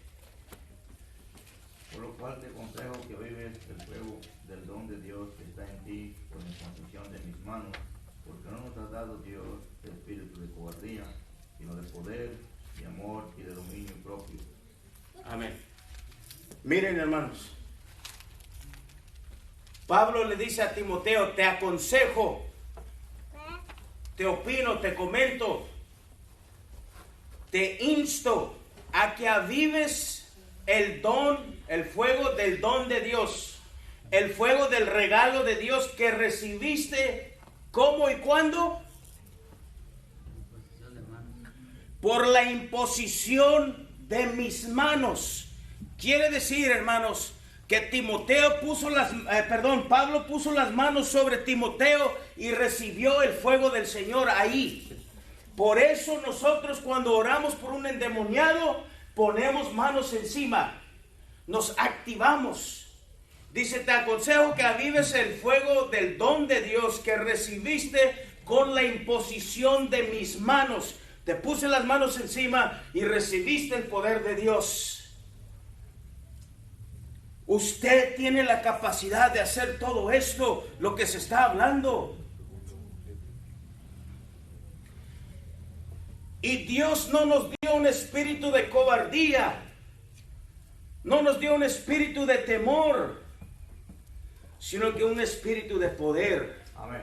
Por lo cual te aconsejo que vives el fuego del don de Dios que está en ti con la imposición de mis manos, porque no nos ha dado Dios el espíritu de cobardía, sino de poder, de amor y de dominio propio. Amén. Miren, hermanos, Pablo le dice a Timoteo, te aconsejo, te opino, te comento, te insto a que avives el don, el fuego del don de Dios, el fuego del regalo de Dios que recibiste. ¿Cómo y cuándo? Por la imposición de mis manos. Quiere decir, hermanos, que Pablo puso las manos sobre Timoteo y recibió el fuego del Señor ahí. Por eso nosotros cuando oramos por un endemoniado, ponemos manos encima, nos activamos. Dice, te aconsejo que avives el fuego del don de Dios que recibiste con la imposición de mis manos. Te puse las manos encima y recibiste el poder de Dios. Usted tiene la capacidad de hacer todo esto, lo que se está hablando. Y Dios no nos dio un espíritu de cobardía, no nos dio un espíritu de temor, sino que un espíritu de poder, Amén,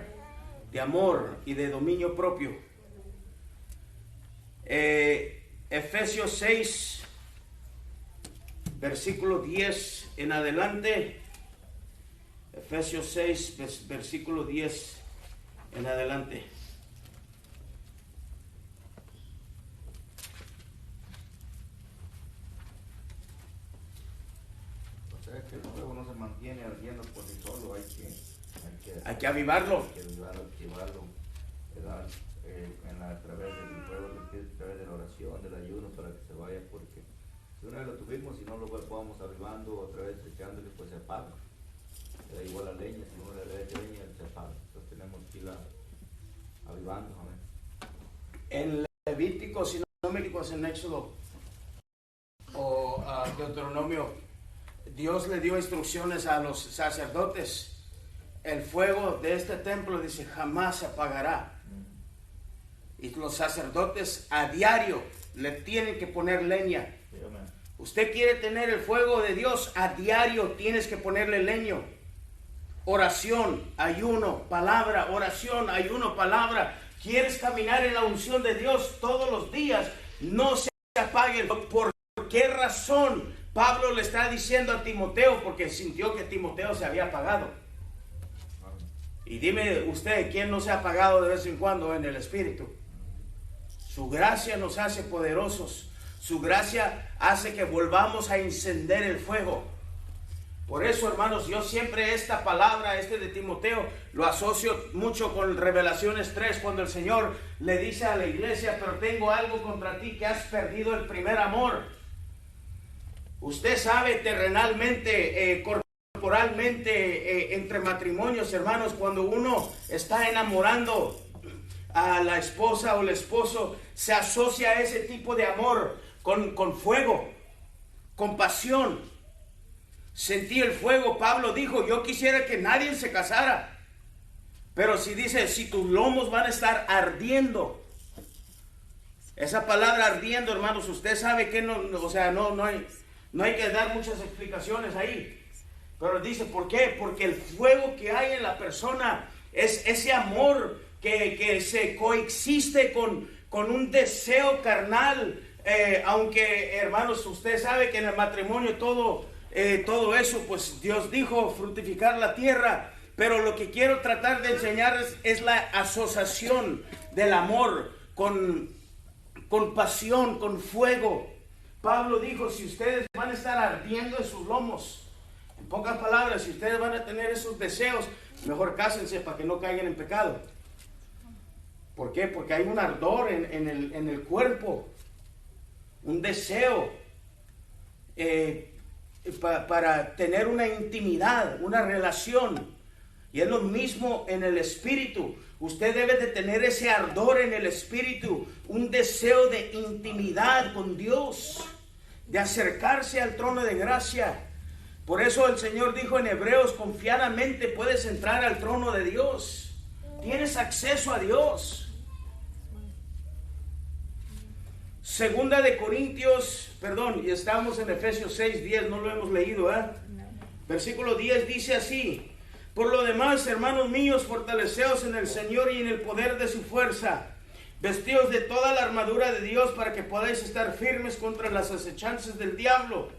de amor y de dominio propio. Efesios 6, versículo 10 en adelante. Efesios 6, versículo 10 en adelante. o sea que el fuego no se mantiene ardiendo por sí solo, hay que avivarlo. Hay que activarlo, ¿verdad? A través del fuego del Espíritu, a través de la oración, del ayuno, para que se vaya, porque si una vez lo tuvimos y no lo vamos avivando, otra vez echándole, pues se apaga. Da igual la leña, si uno le da leña, se apaga. Entonces tenemos que irla avivando. Amén. En Levítico, si no me equivoco, en Éxodo o Deuteronomio, Dios le dio instrucciones a los sacerdotes el fuego de este templo, dice, jamás se apagará. Y los sacerdotes a diario le tienen que poner leña. Usted quiere tener el fuego de Dios, a diario tienes que ponerle leño. Oración, ayuno, palabra, oración, ayuno, palabra. ¿Quieres caminar en la unción de Dios todos los días? No se apague. ¿Por qué razón Pablo le está diciendo a Timoteo? Porque sintió que Timoteo se había apagado. Y dime usted, ¿quién no se ha apagado de vez en cuando en el Espíritu? Su gracia nos hace poderosos. Su gracia hace que volvamos a encender el fuego. Por eso, hermanos, yo siempre esta palabra, de Timoteo, lo asocio mucho con Revelaciones 3, cuando el Señor le dice a la iglesia, pero tengo algo contra ti, que has perdido el primer amor. Usted sabe terrenalmente, corporalmente, entre matrimonios, hermanos, cuando uno está enamorando a la esposa o el esposo, se asocia a ese tipo de amor con fuego, con pasión. Sentí el fuego. Pablo dijo, yo quisiera que nadie se casara, pero si dice, si tus lomos van a estar ardiendo. Esa palabra ardiendo, hermanos, usted sabe que no hay que dar muchas explicaciones ahí, pero dice, ¿por qué? Porque el fuego que hay en la persona es ese amor que se coexiste con un deseo carnal, aunque, hermanos, usted sabe que en el matrimonio todo eso, pues Dios dijo fructificar la tierra, pero lo que quiero tratar de enseñarles es la asociación del amor con pasión, con fuego. Pablo dijo, si ustedes van a estar ardiendo en sus lomos, en pocas palabras, si ustedes van a tener esos deseos, mejor cásense para que no caigan en pecado. ¿Por qué? Porque hay un ardor en el cuerpo, un deseo para tener una intimidad, una relación. Y es lo mismo en el espíritu. Usted debe de tener ese ardor en el espíritu, un deseo de intimidad con Dios, de acercarse al trono de gracia. Por eso el Señor dijo en Hebreos, confiadamente puedes entrar al trono de Dios. Tienes acceso a Dios. Segunda de Corintios, y estamos en Efesios 6:10, no lo hemos leído, Versículo 10 dice así: por lo demás, hermanos míos, fortaleceos en el Señor y en el poder de su fuerza. Vestidos de toda la armadura de Dios para que podáis estar firmes contra las acechanzas del diablo.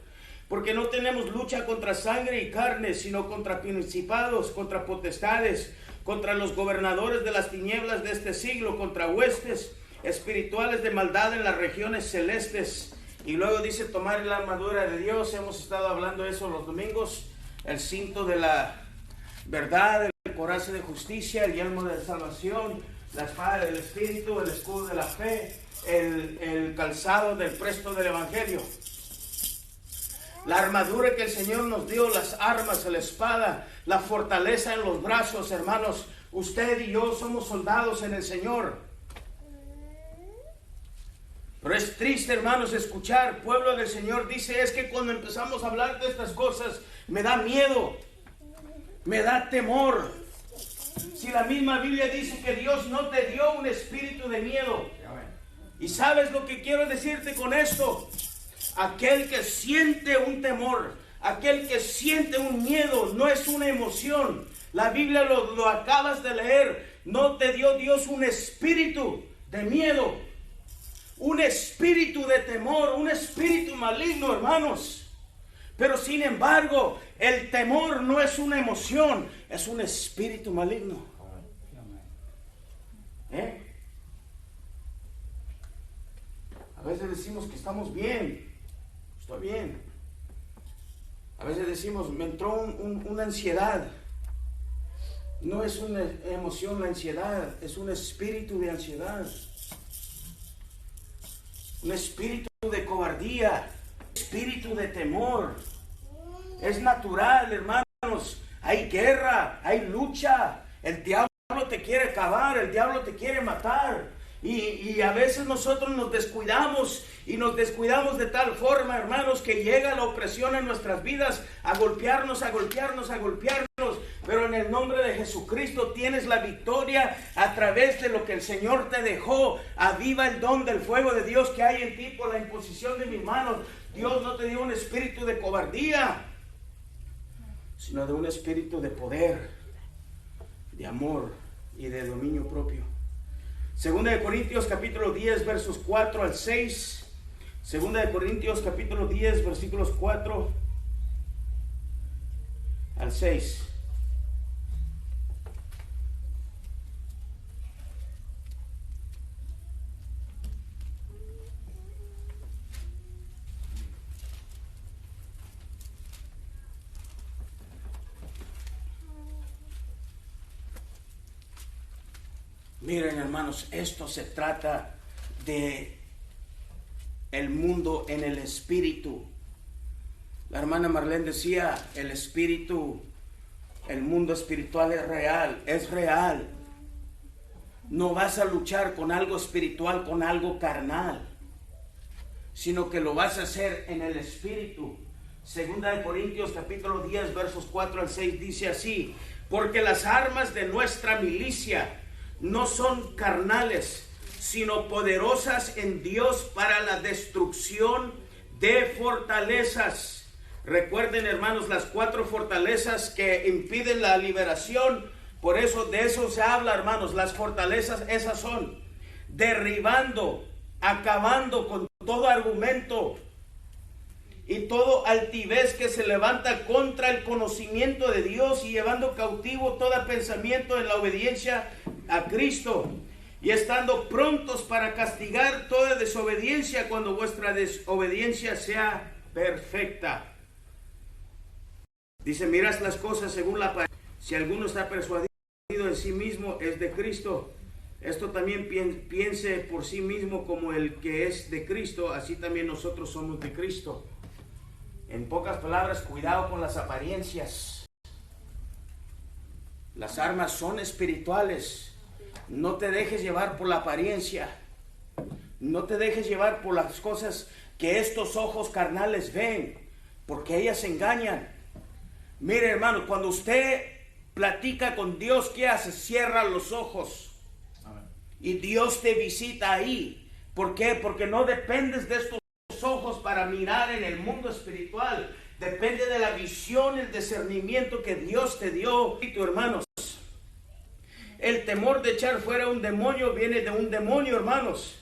Porque no tenemos lucha contra sangre y carne, sino contra principados, contra potestades, contra los gobernadores de las tinieblas de este siglo, contra huestes espirituales de maldad en las regiones celestes. Y luego dice tomar la armadura de Dios. Hemos estado hablando de eso los domingos. El cinto de la verdad, el coraza de justicia, el yelmo de salvación, la espada del Espíritu, el escudo de la fe, el calzado del presto del Evangelio. La armadura que el Señor nos dio, las armas, la espada, la fortaleza en los brazos, hermanos. Usted y yo somos soldados en el Señor. Pero es triste, hermanos, escuchar, pueblo del Señor, dice, es que cuando empezamos a hablar de estas cosas, me da miedo, me da temor. Si la misma Biblia dice que Dios no te dio un espíritu de miedo. ¿Y sabes lo que quiero decirte con esto? Aquel que siente un temor, aquel que siente un miedo, no es una emoción. La Biblia lo acabas de leer. No te dio Dios un espíritu de miedo, un espíritu de temor, un espíritu maligno, hermanos. Pero sin embargo, el temor no es una emoción, es un espíritu maligno. A veces decimos que estamos bien, estoy bien. A veces decimos, me entró una ansiedad. No es una emoción la ansiedad, es un espíritu de ansiedad. Un espíritu de cobardía, espíritu de temor. Es natural, hermanos. Hay guerra, hay lucha. El diablo te quiere acabar, el diablo te quiere matar. Y a veces nosotros nos descuidamos y nos descuidamos de tal forma, hermanos, que llega la opresión en nuestras vidas a golpearnos, pero en el nombre de Jesucristo tienes la victoria a través de lo que el Señor te dejó. Aviva el don del fuego de Dios que hay en ti por la imposición de mis manos. Dios no te dio un espíritu de cobardía, sino de un espíritu de poder, de amor y de dominio propio. Segunda de Corintios capítulo 10 versos 4 al 6. Segunda de Corintios capítulo 10 versículos 4 al 6. Miren, hermanos, esto se trata de el mundo en el espíritu. La hermana Marlene decía, el espíritu, el mundo espiritual es real, es real. No vas a luchar con algo espiritual, con algo carnal, sino que lo vas a hacer en el espíritu. Segunda de Corintios capítulo 10 versos 4 al 6 dice así: porque las armas de nuestra milicia no son carnales, sino poderosas en Dios para la destrucción de fortalezas. Recuerden, hermanos, las 4 fortalezas que impiden la liberación. Por eso, de eso se habla, hermanos. Las fortalezas esas son: derribando, acabando con todo argumento y todo altivez que se levanta contra el conocimiento de Dios, y llevando cautivo todo pensamiento en la obediencia a Cristo, y estando prontos para castigar toda desobediencia cuando vuestra desobediencia sea perfecta. Dice, miras las cosas según la apariencia. Si alguno está persuadido en sí mismo, es de Cristo. Esto también piense por sí mismo como el que es de Cristo, así también nosotros somos de Cristo. En pocas palabras, cuidado con las apariencias. Las armas son espirituales. No te dejes llevar por la apariencia. No te dejes llevar por las cosas que estos ojos carnales ven, porque ellas engañan. Mire, hermano, cuando usted platica con Dios, ¿qué hace? Cierra los ojos. Amén. Y Dios te visita ahí. ¿Por qué? Porque no dependes de estos ojos para mirar en el mundo espiritual. Depende de la visión, el discernimiento que Dios te dio. Hermanos, el temor de echar fuera un demonio viene de un demonio, hermanos.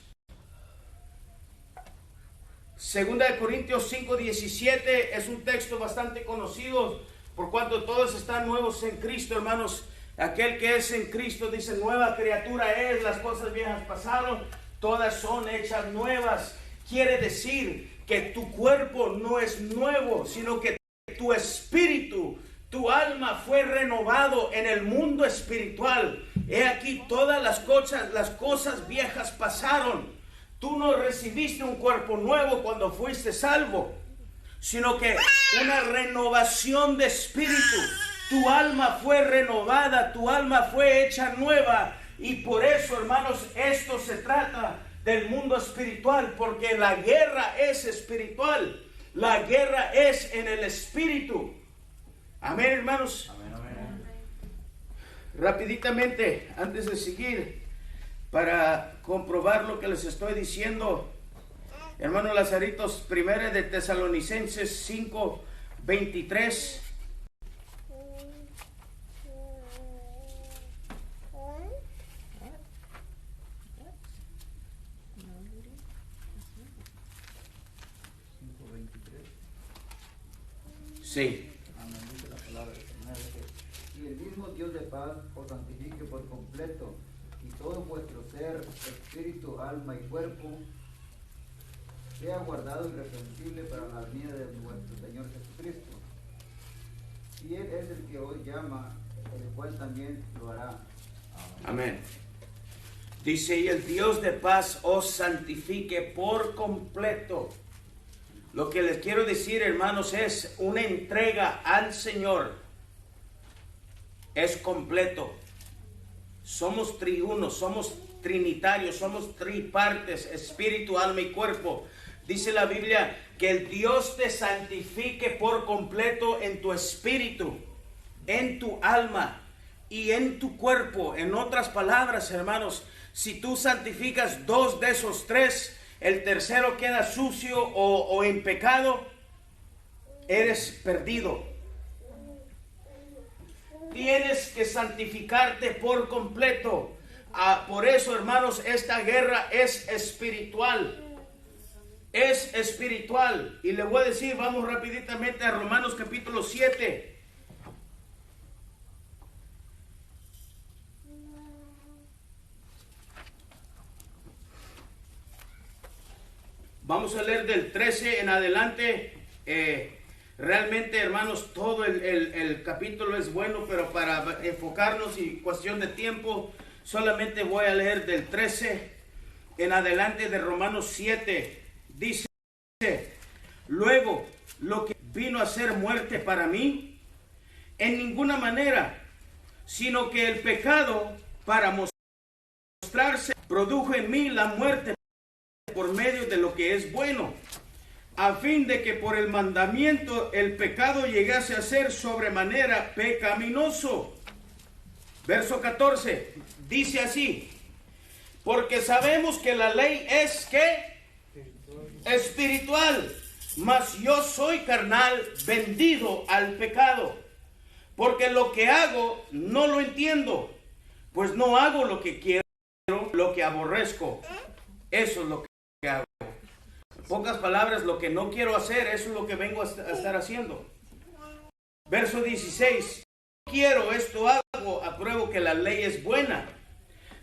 Segunda de Corintios 5:17 es un texto bastante conocido, por cuanto todos están nuevos en Cristo, hermanos. Aquel que es en Cristo, dice, nueva criatura es, las cosas viejas pasaron, todas son hechas nuevas. Quiere decir que tu cuerpo no es nuevo, sino que tu espíritu, tu alma fue renovado en el mundo espiritual. He aquí, todas las cosas viejas pasaron. Tú no recibiste un cuerpo nuevo cuando fuiste salvo, sino que una renovación de espíritu. Tu alma fue renovada, tu alma fue hecha nueva. Y por eso, hermanos, esto se trata del mundo espiritual, porque la guerra es espiritual. La guerra es en el espíritu. Amén, hermanos. Amén, amén. Rapiditamente, antes de seguir, para comprobar lo que les estoy diciendo, hermanos Lazaritos, primera de Tesalonicenses 5:23. Sí. Amén, dice la palabra del Señor. Y el mismo Dios de paz os santifique por completo, y todo vuestro ser, espíritu, alma y cuerpo, sea guardado irreprensible para la venida de nuestro Señor Jesucristo. Y Él es el que hoy llama, el cual también lo hará. Amén. Dice, y el Dios de paz os santifique por completo. Lo que les quiero decir, hermanos, es una entrega al Señor. Es completo. Somos triunos, somos trinitarios, somos tripartes, espíritu, alma y cuerpo. Dice la Biblia que el Dios te santifique por completo en tu espíritu. en tu alma y en tu cuerpo. En otras palabras, hermanos, si tú santificas 2 de esos 3, el tercero queda sucio o en pecado, eres perdido. Tienes que santificarte por completo. Por eso, hermanos, esta guerra es espiritual. Es espiritual. Y le voy a decir, vamos rapiditamente a Romanos capítulo 7. Vamos a leer del 13 en adelante. Realmente, hermanos, todo el capítulo es bueno, pero para enfocarnos y cuestión de tiempo, solamente voy a leer del 13 en adelante de Romanos 7. Dice: luego, lo que vino a ser muerte para mí, en ninguna manera, sino que el pecado, para mostrarse, produjo en mí la muerte por medio de lo que es bueno, a fin de que por el mandamiento el pecado llegase a ser sobremanera pecaminoso. Verso 14, dice así: porque sabemos que la ley es ¿qué? Espiritual, mas yo soy carnal, vendido al pecado, porque lo que hago no lo entiendo, pues no hago lo que quiero, lo que aborrezco, eso es lo que hago. En pocas palabras, lo que no quiero hacer, eso es lo que vengo a estar haciendo. Verso 16, quiero, esto hago, apruebo que la ley es buena,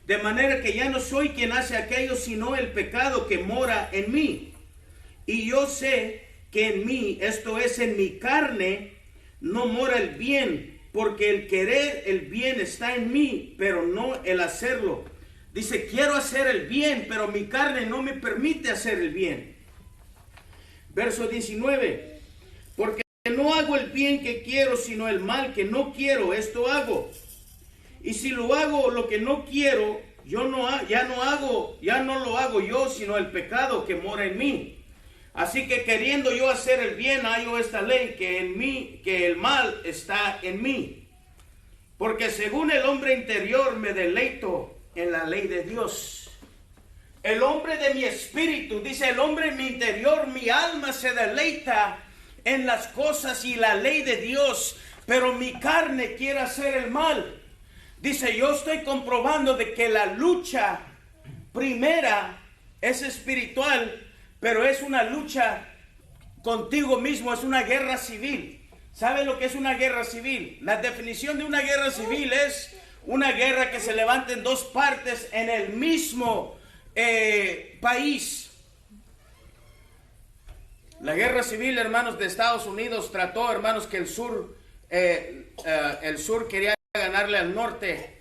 de manera que ya no soy quien hace aquello, sino el pecado que mora en mí. Y yo sé que en mí, esto es, en mi carne, no mora el bien, porque el querer el bien está en mí, pero no el hacerlo. Dice, quiero hacer el bien, pero mi carne no me permite hacer el bien. Verso 19, porque no hago el bien que quiero, sino el mal que no quiero, esto hago. Y si lo hago lo que no quiero, ya no lo hago yo, sino el pecado que mora en mí. Así que queriendo yo hacer el bien, hallo esta ley, que en mí, que el mal está en mí. Porque según el hombre interior me deleito en la ley de Dios. El hombre de mi espíritu, dice el hombre en mi interior, mi alma se deleita en las cosas y la ley de Dios, pero mi carne quiere hacer el mal. Dice, yo estoy comprobando de que la lucha primera es espiritual, pero es una lucha contigo mismo, es una guerra civil. ¿Sabe lo que es una guerra civil? La definición de una guerra civil es una guerra que se levanta en 2 partes en el mismo país. La guerra civil, hermanos, de Estados Unidos trató, hermanos, que el sur quería ganarle al norte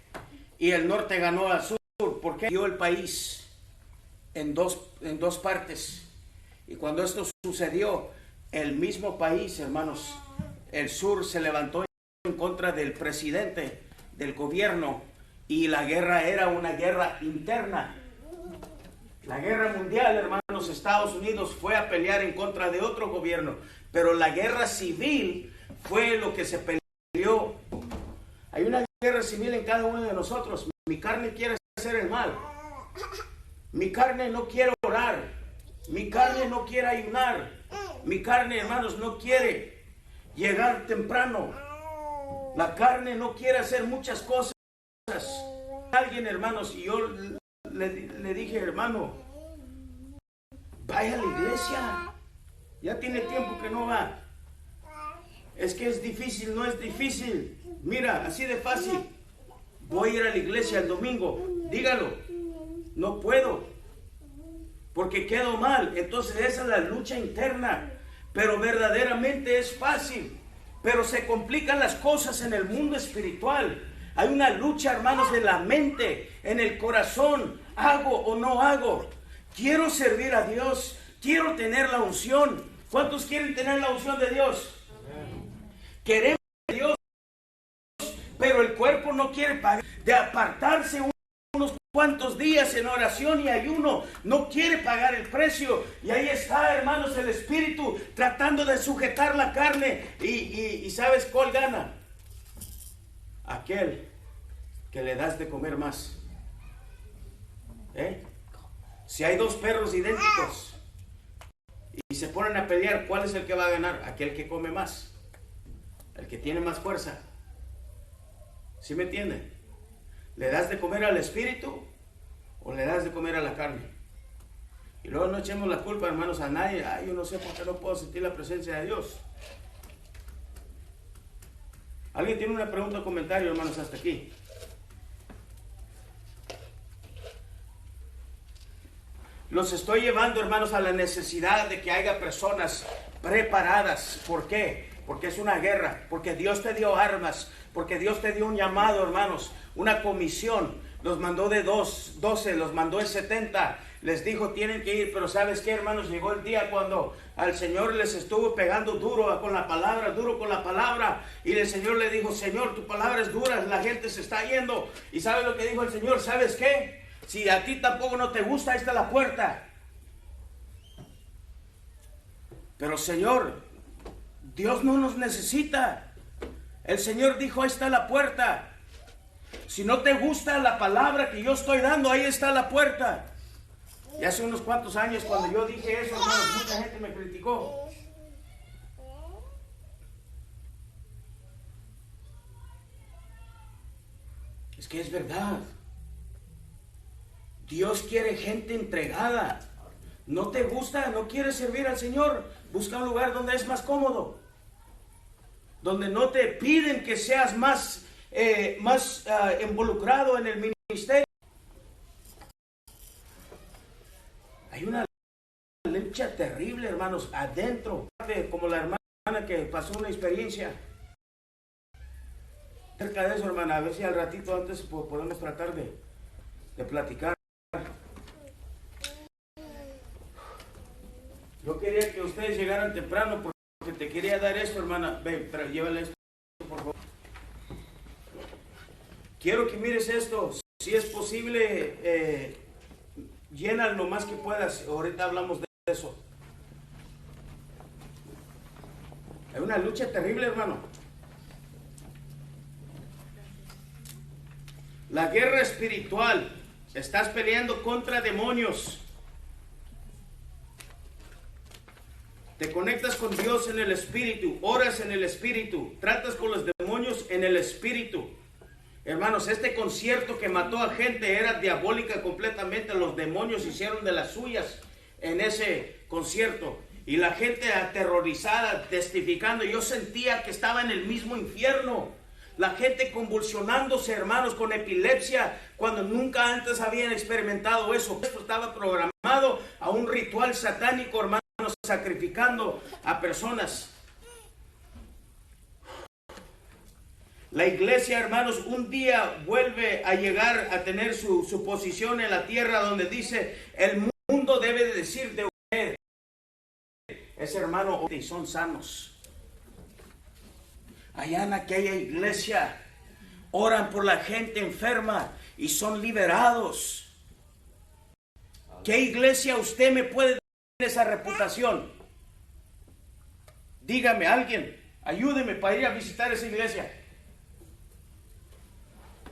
y el norte ganó al sur. ¿Por qué? Dio el país en dos partes. Y cuando esto sucedió, el mismo país, hermanos, el sur se levantó en contra del presidente, del gobierno, y la guerra era una guerra interna. La guerra mundial, hermanos, Estados Unidos fue a pelear en contra de otro gobierno, pero la guerra civil fue lo que se peleó. Hay una guerra civil en cada uno de nosotros. Mi carne quiere hacer el mal. Mi carne no quiere orar. Mi carne no quiere ayunar. Mi carne, hermanos, no quiere llegar temprano. La carne no quiere hacer muchas cosas. Alguien, hermanos, y yo le dije, hermano, vaya a la iglesia. Ya tiene tiempo que no va. Es que es difícil, no es difícil. Mira, así de fácil. Voy a ir a la iglesia el domingo. Dígalo. No puedo, porque quedo mal. Entonces esa es la lucha interna. Pero verdaderamente es fácil. Pero se complican las cosas en el mundo espiritual. Hay una lucha, hermanos, de la mente, en el corazón. ¿Hago o no hago? Quiero servir a Dios. Quiero tener la unción. ¿Cuántos quieren tener la unción de Dios? Queremos a Dios, pero el cuerpo no quiere pagar. De apartarse unos cuantos días en oración y ayuno, no quiere pagar el precio. Y ahí está, hermanos, el espíritu tratando de sujetar la carne. Y ¿sabes cuál gana? Aquel que le das de comer más. Si hay dos perros idénticos y se ponen a pelear, ¿cuál es el que va a ganar? Aquel que come más, el que tiene más fuerza. ¿Sí me entienden? ¿Le das de comer al espíritu o le das de comer a la carne? Y luego no echemos la culpa, hermanos, a nadie. Ay, yo no sé por qué no puedo sentir la presencia de Dios. ¿Alguien tiene una pregunta o comentario, hermanos, hasta aquí? Los estoy llevando, hermanos, a la necesidad de que haya personas preparadas. ¿Por qué? Porque es una guerra, porque Dios te dio armas, porque Dios te dio un llamado, hermanos, una comisión. Los mandó de 12, los mandó de 70. Les dijo, tienen que ir, pero ¿sabes qué, hermanos? Llegó el día cuando al Señor les estuvo pegando duro con la palabra, y el Señor le dijo, Señor, tu palabra es dura, la gente se está yendo. ¿Y sabes lo que dijo el Señor? ¿Sabes qué? Si a ti tampoco no te gusta, ahí está la puerta. Pero Señor, Dios no nos necesita. El Señor dijo, ahí está la puerta. Si no te gusta la palabra que yo estoy dando, ahí está la puerta. Y hace unos cuantos años cuando yo dije eso, hermanos, mucha gente me criticó. Es que es verdad. Dios quiere gente entregada. ¿No te gusta? ¿No quieres servir al Señor? Busca un lugar donde es más cómodo. Donde no te piden que seas más involucrado en el ministerio. Hay una lucha terrible, hermanos, adentro. Como la hermana que pasó una experiencia. Cerca de eso, hermana, a ver si al ratito antes podemos tratar de platicar. Yo quería que ustedes llegaran temprano porque te quería dar esto, hermana. Ven, pero llévale esto, por favor. Quiero que mires esto. Si es posible, llena lo más que puedas. Ahorita hablamos de eso. Hay una lucha terrible, hermano. La guerra espiritual. Estás peleando contra demonios. Te conectas con Dios en el espíritu, oras en el espíritu, tratas con los demonios en el espíritu. Hermanos, este concierto que mató a gente era diabólica completamente. Los demonios hicieron de las suyas en ese concierto. Y la gente aterrorizada, testificando. Yo sentía que estaba en el mismo infierno. La gente convulsionándose, hermanos, con epilepsia, cuando nunca antes habían experimentado eso. Esto estaba programado a un ritual satánico, hermanos, sacrificando a personas. La iglesia, hermanos, un día vuelve a llegar a tener su posición en la tierra, donde dice, el mundo debe de decir de usted, ese hermano, y son sanos. Allá en aquella iglesia oran por la gente enferma y son liberados. ¿Qué iglesia usted me puede dar esa reputación? Dígame, alguien, ayúdeme para ir a visitar esa iglesia.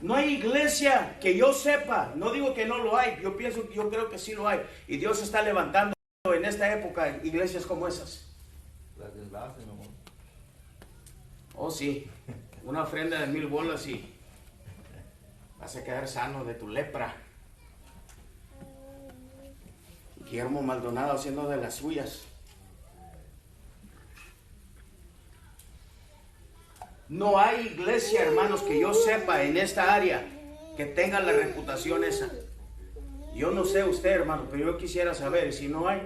No hay iglesia que yo sepa, no digo que no lo hay, yo creo que sí lo hay. Y Dios está levantando en esta época iglesias como esas. Las desgracias, mi amor. Oh, sí, una ofrenda de 1000 bolas y vas a quedar sano de tu lepra. Guillermo Maldonado haciendo de las suyas. No hay iglesia, hermanos, que yo sepa en esta área que tenga la reputación esa. Yo no sé usted, hermano, pero yo quisiera saber. Y si no hay,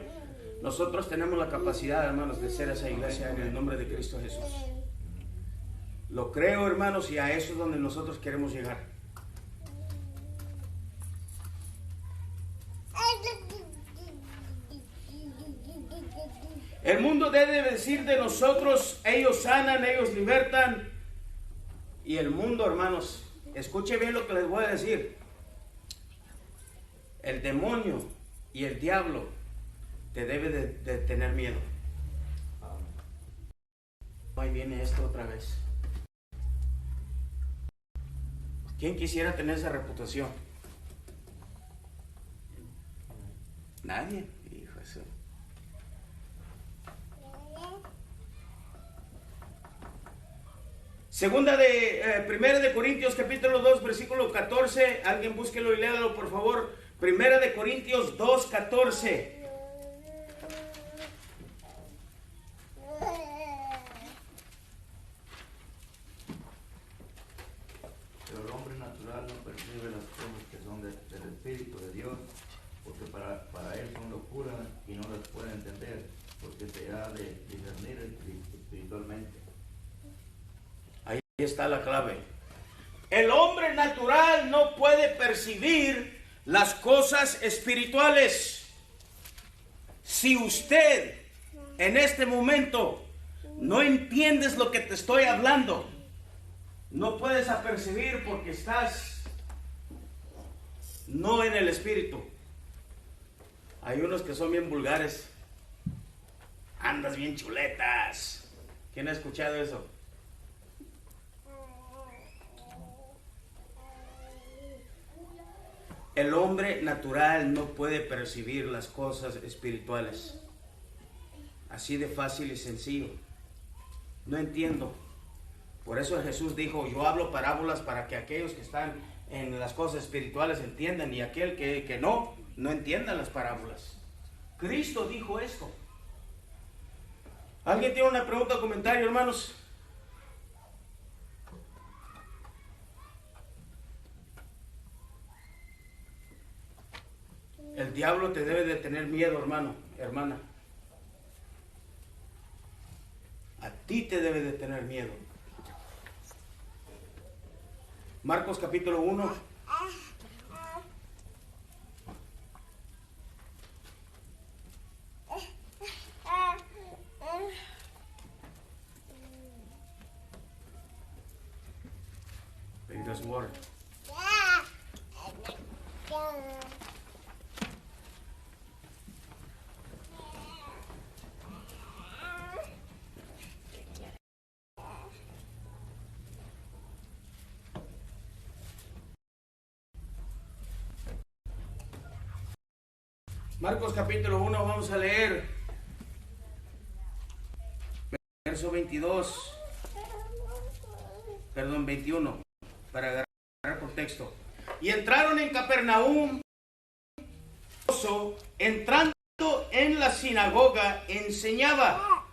nosotros tenemos la capacidad, hermanos, de ser esa iglesia en el nombre de Cristo Jesús. Lo creo, hermanos, y a eso es donde nosotros queremos llegar. El mundo debe decir de nosotros, ellos sanan, ellos libertan. Y el mundo, hermanos, escuche bien lo que les voy a decir. El demonio y el diablo te debe de tener miedo. Ahí viene esto otra vez. ¿Quién quisiera tener esa reputación? Nadie. Hijo de su- Primera de Corintios capítulo 2 versículo 14. Alguien búsquelo y léalo por favor. Primera de Corintios 2, 14. Pero el hombre natural no percibe las cosas que son del Espíritu de Dios, porque para él son locura y no las puede entender, porque se ha de discernir espiritualmente. Ahí está la clave. El hombre natural no puede percibir las cosas espirituales. Si usted en este momento no entiendes lo que te estoy hablando, no puedes apercibir porque estás no en el espíritu. Hay unos que son bien vulgares. Andas bien chuletas. ¿Quién ha escuchado eso? El hombre natural no puede percibir las cosas espirituales. Así de fácil y sencillo. No entiendo. Por eso Jesús dijo, yo hablo parábolas para que aquellos que están en las cosas espirituales entiendan, y aquel que no entienda las parábolas. Cristo dijo esto. ¿Alguien tiene una pregunta o comentario, hermanos? El diablo te debe de tener miedo, hermano, hermana. A ti te debe de tener miedo. Marcos capítulo 1. Baby doesn't water. Marcos capítulo 1, vamos a leer verso 21, para agarrar contexto. Y entraron en Capernaum, entrando en la sinagoga, enseñaba.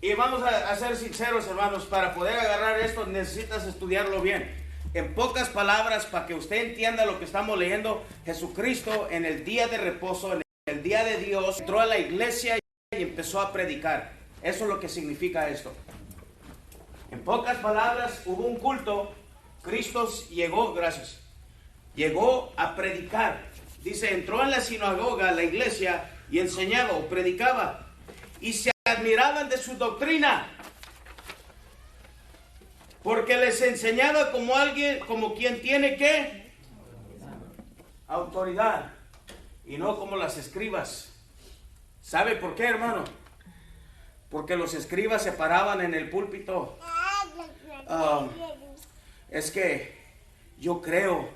Y vamos a ser sinceros, hermanos, para poder agarrar esto necesitas estudiarlo bien. En pocas palabras, para que usted entienda lo que estamos leyendo, Jesucristo en el día de reposo, en el día de Dios, entró a la iglesia y empezó a predicar. Eso es lo que significa esto. En pocas palabras, hubo un culto, Cristo llegó a predicar. Dice, entró en la sinagoga, la iglesia, y enseñaba o predicaba. Y se admiraban de su doctrina, porque les enseñaba como quien tiene ¿qué? Autoridad, y no como las escribas. ¿Sabe por qué, hermano? Porque los escribas se paraban en el púlpito. Es que yo creo,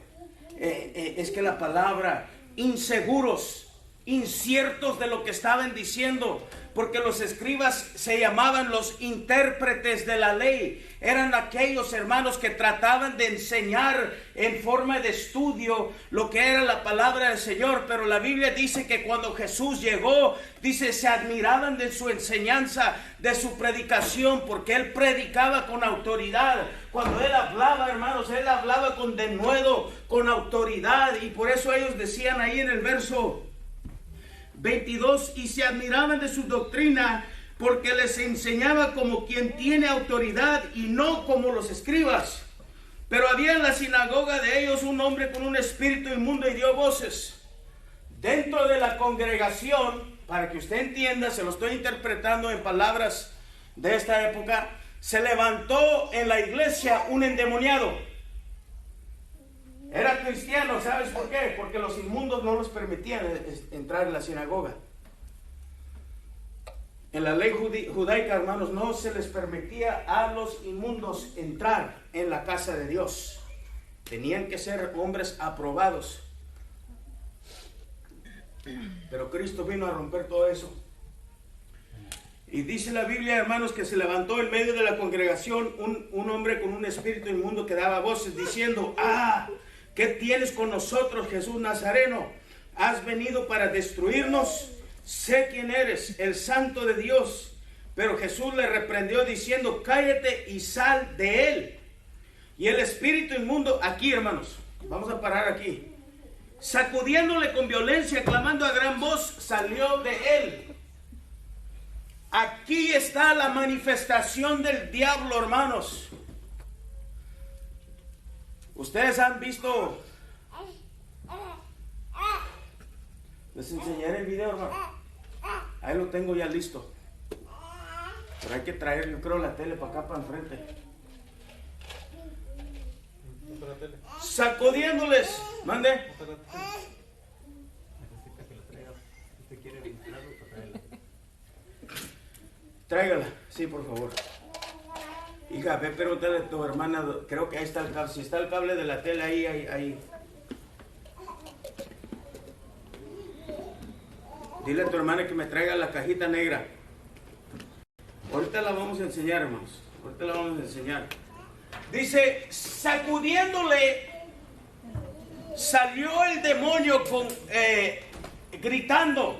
es que la palabra, inseguros, inciertos de lo que estaban diciendo, porque los escribas se llamaban los intérpretes de la ley. Eran aquellos hermanos que trataban de enseñar en forma de estudio lo que era la palabra del Señor. Pero la Biblia dice que cuando Jesús llegó, dice, se admiraban de su enseñanza, de su predicación, porque Él predicaba con autoridad. Cuando Él hablaba, hermanos, Él hablaba con denuedo, con autoridad. Y por eso ellos decían ahí en el verso 22, y se admiraban de su doctrina, porque les enseñaba como quien tiene autoridad y no como los escribas. Pero había en la sinagoga de ellos un hombre con un espíritu inmundo y dio voces. Dentro de la congregación, para que usted entienda, se lo estoy interpretando en palabras de esta época, se levantó en la iglesia un endemoniado. Era cristiano, ¿sabes por qué? Porque los inmundos no los permitían entrar en la sinagoga. En la ley judaica, hermanos, no se les permitía a los inmundos entrar en la casa de Dios. Tenían que ser hombres aprobados. Pero Cristo vino a romper todo eso. Y dice la Biblia, hermanos, que se levantó en medio de la congregación un hombre con un espíritu inmundo que daba voces diciendo: ¡Ah! ¿Qué tienes con nosotros, Jesús Nazareno? ¿Has venido para destruirnos? Sé quién eres, el Santo de Dios. Pero Jesús le reprendió diciendo: cállate y sal de él. Y el espíritu inmundo, aquí, hermanos, vamos a parar aquí, sacudiéndole con violencia, clamando a gran voz, salió de él. Aquí está la manifestación del diablo, hermanos. Ustedes han visto. Les enseñaré el video, hermano. Ahí lo tengo ya listo. Pero hay que traer, yo creo, la tele para acá, para enfrente. Sacudiéndoles. Mande. Tráigala, sí, por favor. Hija, ve, pregúntale a tu hermana, creo que ahí está el cable. Si está el cable de la tele ahí. Dile a tu hermana que me traiga la cajita negra. Ahorita la vamos a enseñar, hermanos. Ahorita la vamos a enseñar. Dice, sacudiéndole, salió el demonio gritando.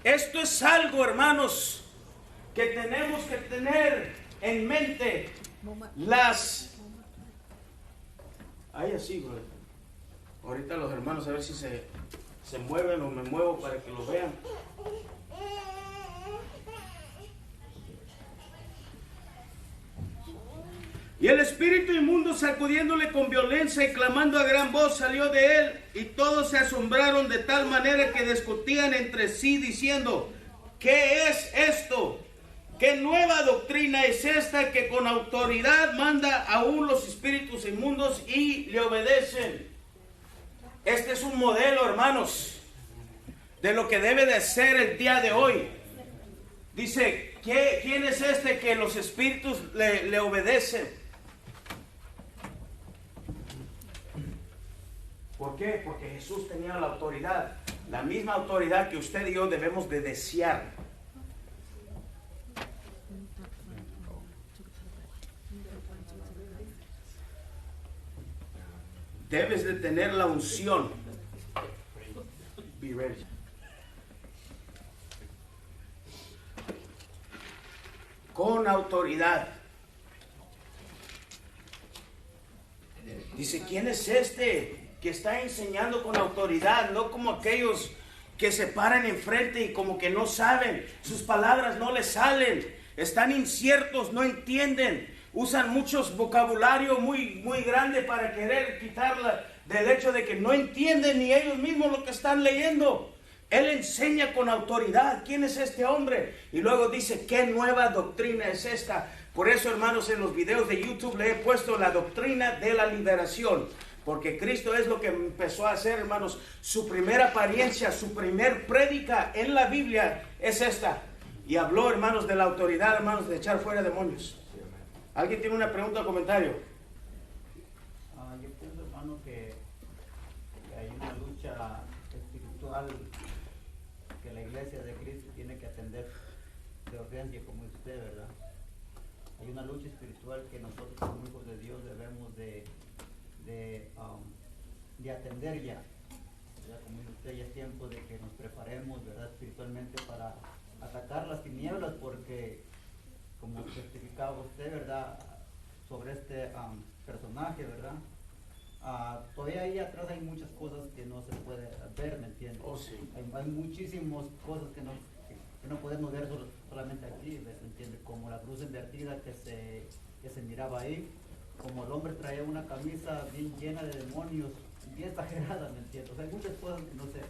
Esto es algo, hermanos, que tenemos que tener en mente. Ahí así, güey. Ahorita los hermanos a ver si se mueven o me muevo para que lo vean. Y el espíritu inmundo, sacudiéndole con violencia y clamando a gran voz, salió de él, y todos se asombraron de tal manera que discutían entre sí diciendo: ¿qué es esto? ¿Qué nueva doctrina es esta que con autoridad manda aún los espíritus inmundos y le obedecen? Este es un modelo, hermanos, de lo que debe de ser el día de hoy. Dice, ¿quién es este que los espíritus le obedecen? ¿Por qué? Porque Jesús tenía la autoridad, la misma autoridad que usted y yo debemos de desear. Debes de tener la unción. Be ready. Con autoridad. Dice, ¿quién es este que está enseñando con autoridad? No como aquellos que se paran enfrente y como que no saben, sus palabras no les salen, están inciertos, no entienden, usan muchos vocabulario muy grande para querer quitarla del hecho de que no entienden ni ellos mismos lo que están leyendo. Él enseña con autoridad. ¿Quién es este hombre? Y luego dice, ¿qué nueva doctrina es esta? Por eso, hermanos, en los videos de YouTube le he puesto la doctrina de la liberación. Porque Cristo es lo que empezó a hacer, hermanos. Su primera apariencia, su primer prédica en la Biblia es esta. Y habló, hermanos, de la autoridad, hermanos, de echar fuera demonios. ¿Alguien tiene una pregunta o comentario? Yo pienso, hermano, que hay una lucha espiritual que la iglesia de Cristo tiene que atender de urgencia, como usted, ¿verdad? Hay una lucha espiritual que nosotros como hijos de Dios debemos de atender ya. Como dice usted, ya es tiempo de que nos preparemos, ¿verdad?, espiritualmente para atacar las tinieblas, porque como testificaba usted, ¿verdad?, sobre este personaje, ¿verdad? Todavía ahí atrás hay muchas cosas que no se puede ver, ¿me entiendes? Oh, sí. Hay muchísimas cosas que no podemos ver solamente aquí, ¿me entiendes? Como la cruz invertida que se miraba ahí, como el hombre traía una camisa bien llena de demonios, bien exagerada, ¿me entiendes? O sea, hay muchas cosas que no se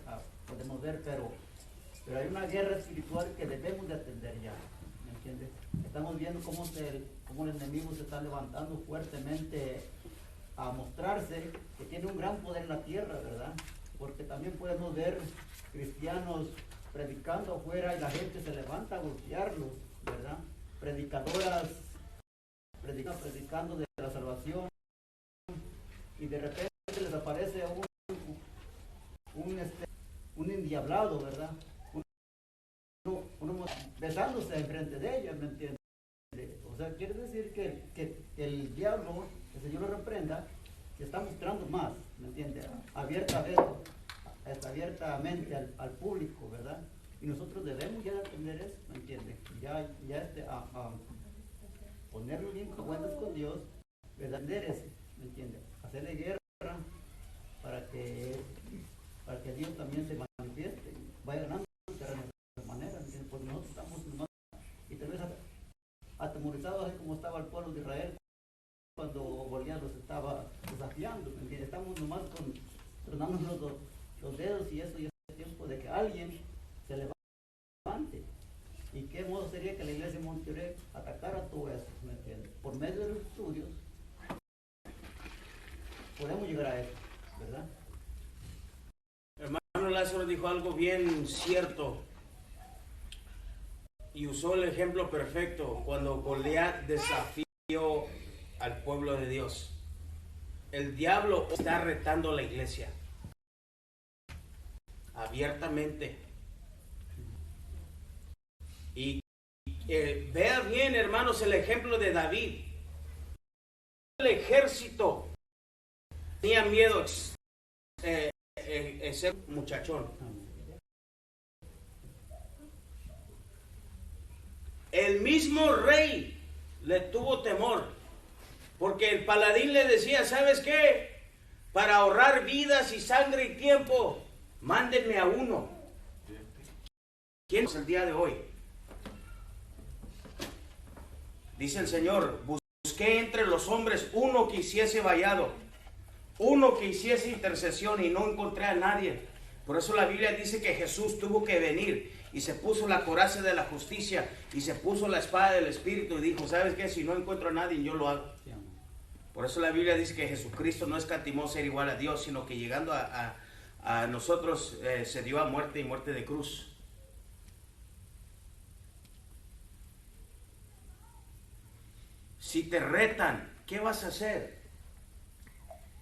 podemos ver, pero hay una guerra espiritual que debemos de atender ya, ¿me entiendes? Estamos viendo cómo el enemigo se está levantando fuertemente a mostrarse que tiene un gran poder en la tierra, ¿verdad? Porque también podemos ver cristianos predicando afuera y la gente se levanta a golpearlos, ¿verdad? Predicadoras predicando de la salvación, y de repente les aparece un endiablado, ¿verdad? Uno besándose enfrente de ella, ¿me entiendes? O sea, quiere decir que el diablo, que el Señor lo reprenda, se está mostrando más, ¿me entiendes? Abiertamente al público, ¿verdad? Y nosotros debemos ya atender eso, ¿me entiendes? A ponerlo bien cuentas con Dios, ¿verdad? ¿Me entiendes? Hacerle guerra para que Dios también se manifieste y vaya ganando terreno de esa manera, ¿me entiendes? Porque nosotros estamos nomás, y tal vez atemorizados, así como estaba el pueblo de Israel cuando Goliat los estaba desafiando, ¿me entiendes? Estamos nomás tronándonos los dedos, y eso ya es tiempo de que alguien se levante. ¿Y qué modo sería que la iglesia de Monterrey atacara todo eso, ¿me entiendes? Por medio de los estudios podemos llegar a eso, ¿verdad? Hermano Lázaro dijo algo bien cierto y usó el ejemplo perfecto cuando Goliat desafió al pueblo de Dios. El diablo está retando a la iglesia abiertamente. Y vea bien, hermanos, el ejemplo de David. El ejército tenía miedo ser muchachón. El mismo rey le tuvo temor, porque el paladín le decía, ¿sabes qué? Para ahorrar vidas y sangre y tiempo, mándenme a uno. ¿Quién es el día de hoy? Dice el Señor, busqué entre los hombres uno que hiciese vallado, uno que hiciese intercesión, y no encontré a nadie. Por eso la Biblia dice que Jesús tuvo que venir y se puso la coraza de la justicia y se puso la espada del Espíritu y dijo, ¿sabes qué? Si no encuentro a nadie, yo lo hago. Por eso la Biblia dice que Jesucristo no escatimó ser igual a Dios, sino que llegando a nosotros se dio a muerte, y muerte de cruz. Si te retan, ¿qué vas a hacer?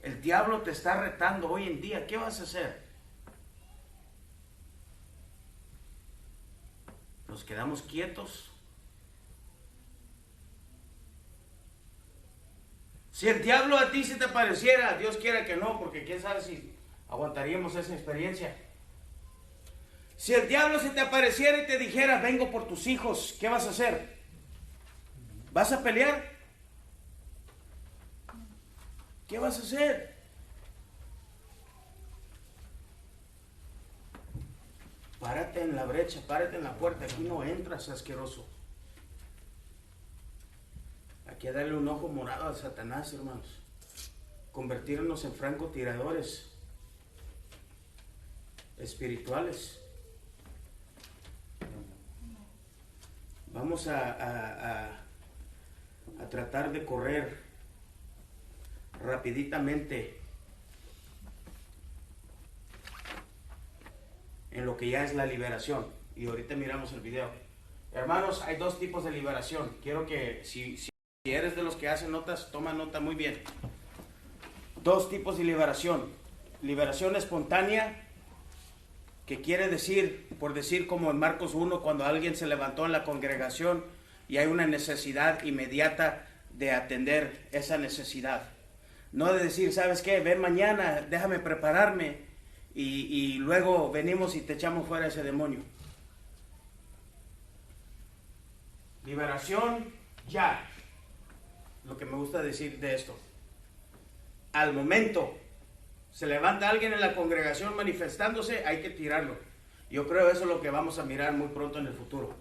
El diablo te está retando hoy en día, ¿qué vas a hacer? ¿Nos quedamos quietos? Si el diablo a ti se te pareciera, Dios quiera que no, porque quién sabe si aguantaríamos esa experiencia. Si el diablo se te apareciera y te dijera, vengo por tus hijos, ¿qué vas a hacer? ¿Vas a pelear? ¿Qué vas a hacer? Párate en la brecha, párate en la puerta, aquí no entras, asqueroso. Hay que darle un ojo morado a Satanás, hermanos. Convertirnos en francotiradores espirituales. Vamos a tratar de correr rapiditamente en lo que ya es la liberación. Y ahorita miramos el video. Hermanos, hay dos tipos de liberación. Quiero que si eres de los que hacen notas, toma nota muy bien. Dos tipos de liberación. Liberación espontánea, que quiere decir, por decir como en Marcos 1, cuando alguien se levantó en la congregación y hay una necesidad inmediata de atender esa necesidad. No de decir, ¿sabes qué? Ven mañana, déjame prepararme y luego venimos y te echamos fuera ese demonio. Liberación ya. Lo que me gusta decir de esto. Al momento se levanta alguien en la congregación manifestándose, hay que tirarlo. Yo creo que eso es lo que vamos a mirar muy pronto en el futuro.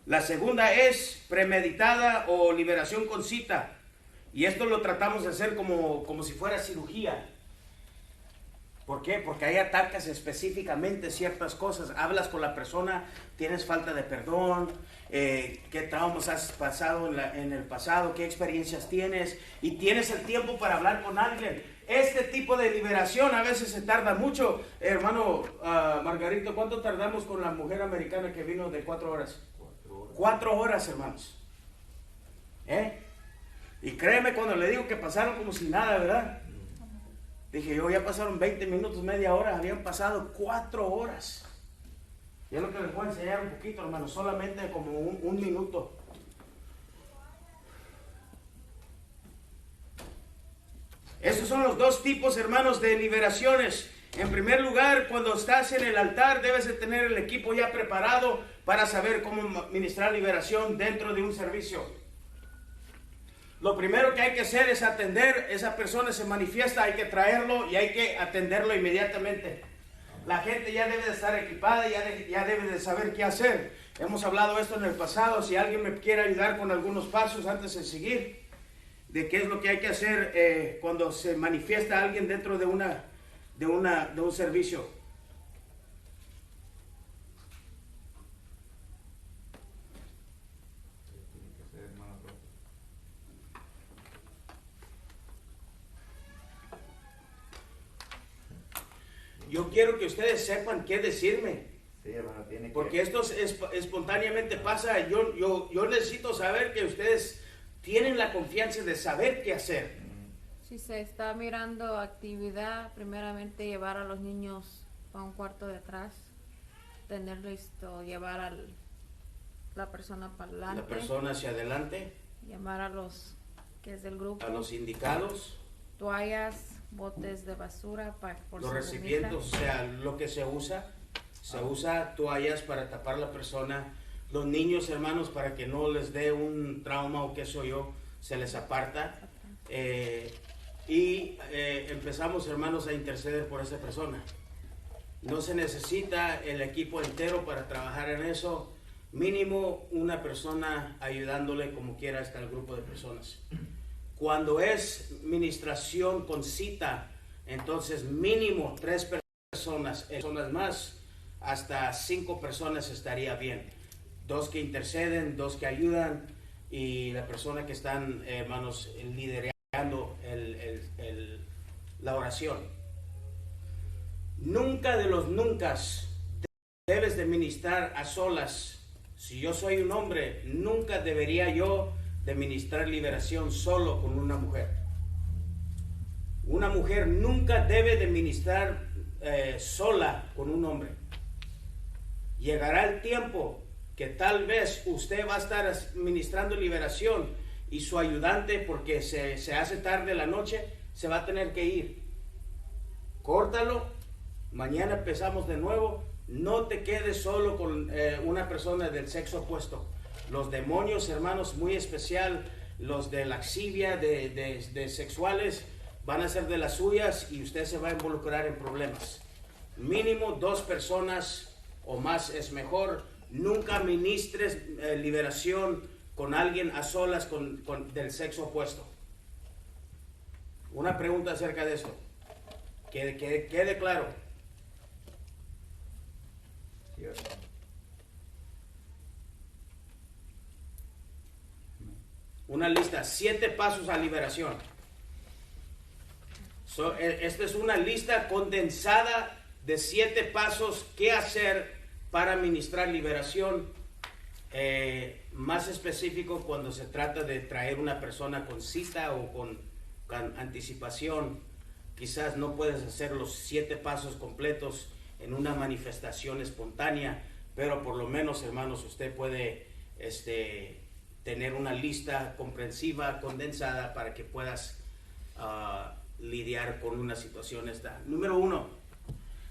La segunda es premeditada o liberación con cita. Y esto lo tratamos de hacer como si fuera cirugía. ¿Por qué? Porque ahí atacas específicamente ciertas cosas. Hablas con la persona, tienes falta de perdón, qué traumas has pasado en el pasado, qué experiencias tienes, y tienes el tiempo para hablar con alguien. Este tipo de liberación a veces se tarda mucho. Hermano Margarito, ¿cuánto tardamos con la mujer americana que vino de 4 horas? 4 horas, hermanos. Y créeme cuando le digo que pasaron como si nada, ¿verdad? Dije yo, ya pasaron 20 minutos, media hora, habían pasado 4 horas. Y es lo que les voy a enseñar un poquito, hermanos, solamente como un minuto. Esos son los dos tipos, hermanos, de liberaciones. En primer lugar, cuando estás en el altar, debes de tener el equipo ya preparado para saber cómo ministrar liberación dentro de un servicio. Lo primero que hay que hacer es atender. Esa persona se manifiesta, hay que traerlo y hay que atenderlo inmediatamente. La gente ya debe de estar equipada, ya debe de saber qué hacer. Hemos hablado esto en el pasado. Si alguien me quiere ayudar con algunos pasos antes de seguir, de qué es lo que hay que hacer cuando se manifiesta alguien dentro de un servicio. Yo quiero que ustedes sepan qué decirme. Sí, hermano, tiene que... Porque esto espontáneamente pasa. Yo necesito saber que ustedes tienen la confianza de saber qué hacer. Si se está mirando actividad, primeramente llevar a los niños a un cuarto de atrás, tener listo, llevar a la persona para adelante. La persona hacia adelante. Llamar a los que es del grupo. A los indicados. Toallas, botes de basura por los si recipientes, vomita. o sea, lo que se usa toallas para tapar la persona. Los niños, hermanos, para que no les dé un trauma o qué sé yo, se les aparta. Empezamos, hermanos, a interceder por esa persona. No se necesita el equipo entero para trabajar en eso. Mínimo una persona ayudándole, como quiera, hasta el grupo de personas. Cuando es ministración con cita, entonces mínimo 3 personas más, hasta 5 personas estaría bien. 2 que interceden, 2 que ayudan y la persona que están, hermanos, liderando la oración. Nunca de los nunca debes de ministrar a solas. Si yo soy un hombre, nunca debería yo de ministrar liberación solo con una mujer. Una mujer nunca debe de ministrar sola con un hombre. Llegará el tiempo que tal vez usted va a estar ministrando liberación y su ayudante, porque se hace tarde la noche, se va a tener que ir. Córtalo, mañana empezamos de nuevo. No te quedes solo con una persona del sexo opuesto. Los demonios, hermanos, muy especial, los de laxivia, de sexuales, van a ser de las suyas y usted se va a involucrar en problemas. Mínimo 2 personas o más es mejor. Nunca ministres liberación con alguien a solas del sexo opuesto. Una pregunta acerca de esto. Que quede claro. Cierto. Una lista, 7 pasos a liberación. Esta es una lista condensada de 7 pasos que hacer para ministrar liberación. Más específico cuando se trata de traer una persona con cita o con anticipación. Quizás no puedes hacer los 7 pasos completos en una manifestación espontánea, pero por lo menos, hermanos, usted puede tener una lista comprensiva, condensada, para que puedas lidiar con una situación esta. Número 1,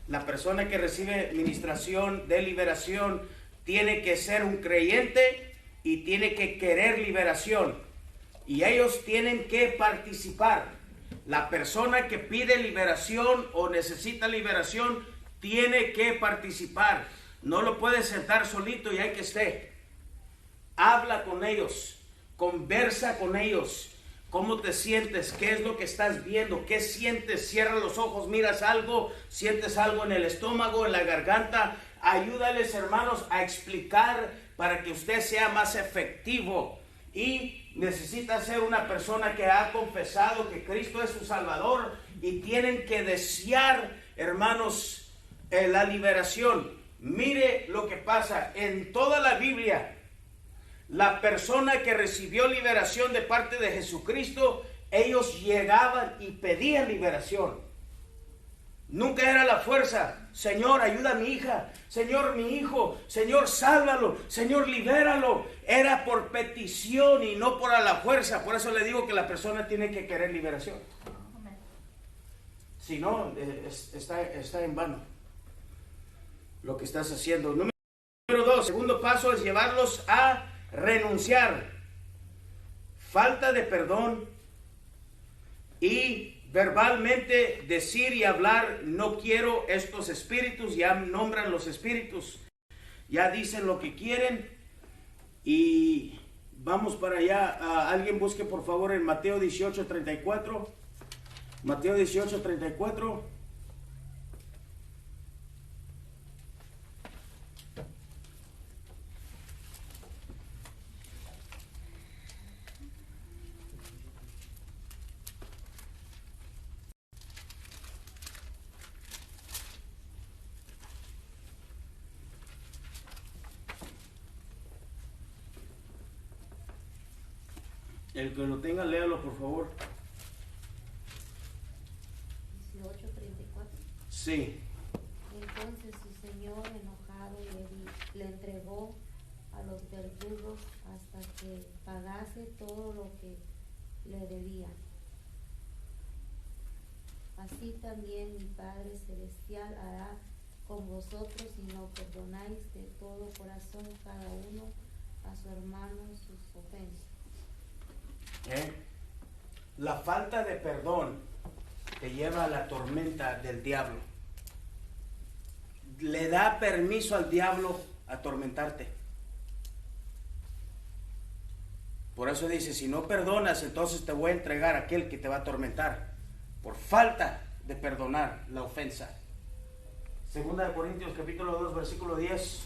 la persona que recibe ministración de liberación tiene que ser un creyente y tiene que querer liberación. Y ellos tienen que participar. La persona que pide liberación o necesita liberación tiene que participar. No lo puede sentar solito y hay que estar. Habla con ellos, conversa con ellos, ¿Cómo te sientes? ¿Qué es lo que estás viendo? ¿Qué sientes? Cierra los ojos, miras algo, sientes algo en el estómago, en la garganta. Ayúdales, hermanos, a explicar para que usted sea más efectivo. Y necesita ser una persona que ha confesado que Cristo es su Salvador, y tienen que desear, hermanos, la liberación. Mire lo que pasa en toda la Biblia. La persona que recibió liberación de parte de Jesucristo, ellos llegaban y pedían liberación. Nunca era la fuerza. Señor, ayuda a mi hija. Señor, mi hijo. Señor, sálvalo. Señor, libéralo. Era por petición y no por a la fuerza. Por eso le digo que la persona tiene que querer liberación. Si no, está en vano lo que estás haciendo. Número 2, segundo paso es llevarlos a renunciar. Falta de perdón y verbalmente decir y hablar, no quiero estos espíritus. Ya nombran los espíritus, ya dicen lo que quieren. Y vamos para allá. Alguien busque por favor en Mateo 18:34. Mateo 18:34. El que lo tenga, léalo por favor. 18:34. Sí. Entonces su señor, enojado, le entregó a los verdugos hasta que pagase todo lo que le debía. Así también mi Padre Celestial hará con vosotros si no perdonáis de todo corazón cada uno a su hermano sus ofensas. La falta de perdón te lleva a la tormenta del diablo. Le da permiso al diablo a atormentarte. Por eso dice, si no perdonas, entonces te voy a entregar a aquel que te va a atormentar por falta de perdonar la ofensa. Segunda de Corintios capítulo 2 versículo 10.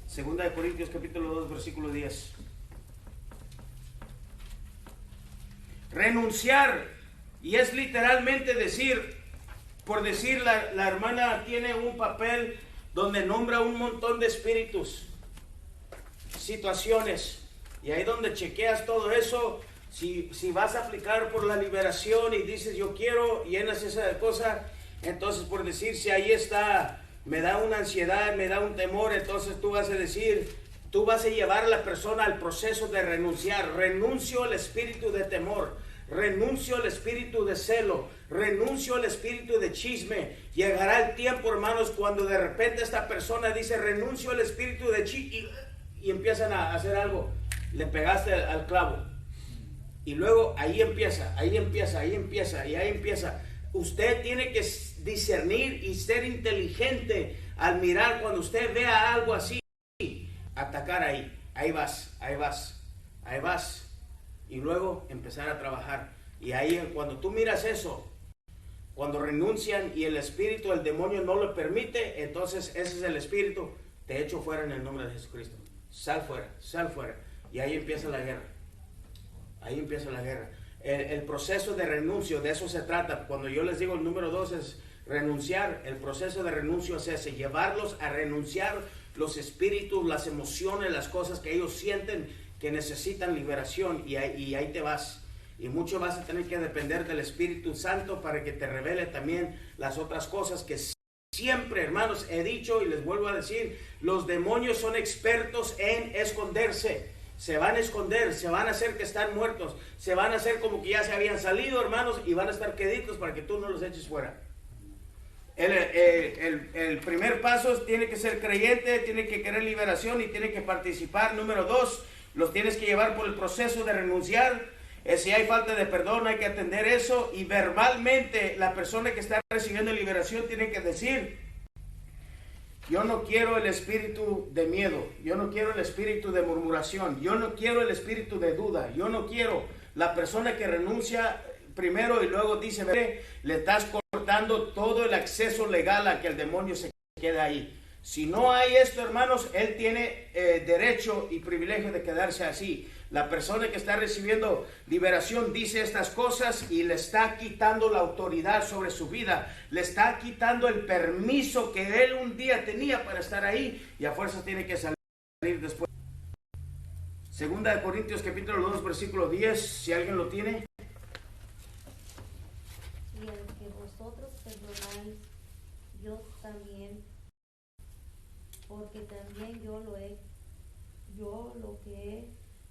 Segunda de Corintios capítulo 2 versículo 10. Renunciar, y es literalmente decir, por decir, la hermana tiene un papel donde nombra un montón de espíritus, situaciones, y ahí donde chequeas todo eso. Si vas a aplicar por la liberación y dices yo quiero, llenas esa cosa, entonces por decir, si ahí está, me da una ansiedad, me da un temor, entonces tú vas a decir, tú vas a llevar a la persona al proceso de renunciar. Renuncio al espíritu de temor, renuncio al espíritu de celo, renuncio al espíritu de chisme. Llegará el tiempo, hermanos, cuando de repente esta persona dice renuncio al espíritu de chisme y empiezan a hacer algo. Le pegaste al clavo. Y luego ahí empieza. Usted tiene que discernir y ser inteligente al mirar cuando usted vea algo así. Atacar ahí. Ahí vas. Y luego empezar a trabajar. Y ahí cuando tú miras eso, cuando renuncian y el espíritu, el demonio no lo permite, entonces ese es el espíritu. Te echo fuera en el nombre de Jesucristo. Sal fuera. Y ahí empieza la guerra. El proceso de renuncio, de eso se trata. Cuando yo les digo el número 2 es renunciar, el proceso de renuncio es ese, llevarlos a renunciar los espíritus, las emociones, las cosas que ellos sienten que necesitan liberación, y ahí te vas. Y mucho vas a tener que depender del Espíritu Santo para que te revele también las otras cosas que siempre, hermanos, he dicho y les vuelvo a decir, los demonios son expertos en esconderse. Se van a esconder, se van a hacer que están muertos, se van a hacer como que ya se habían salido, hermanos, y van a estar queditos para que tú no los eches fuera. El primer paso tiene que ser creyente, tiene que querer liberación y tiene que participar. Número 2, los tienes que llevar por el proceso de renunciar. Si hay falta de perdón, hay que atender eso. Y verbalmente, la persona que está recibiendo liberación tiene que decir: yo no quiero el espíritu de miedo, yo no quiero el espíritu de murmuración, yo no quiero el espíritu de duda, yo no quiero, la persona que renuncia primero y luego dice, le estás cortando todo el acceso legal a que el demonio se quede ahí. Si no hay esto, hermanos, él tiene derecho y privilegio de quedarse así. La persona que está recibiendo liberación dice estas cosas y le está quitando la autoridad sobre su vida. Le está quitando el permiso que él un día tenía para estar ahí y a fuerza tiene que salir después. Segunda de Corintios capítulo 2 versículo 10, si alguien lo tiene. Y el que vosotros perdonáis, yo también, porque también yo lo que he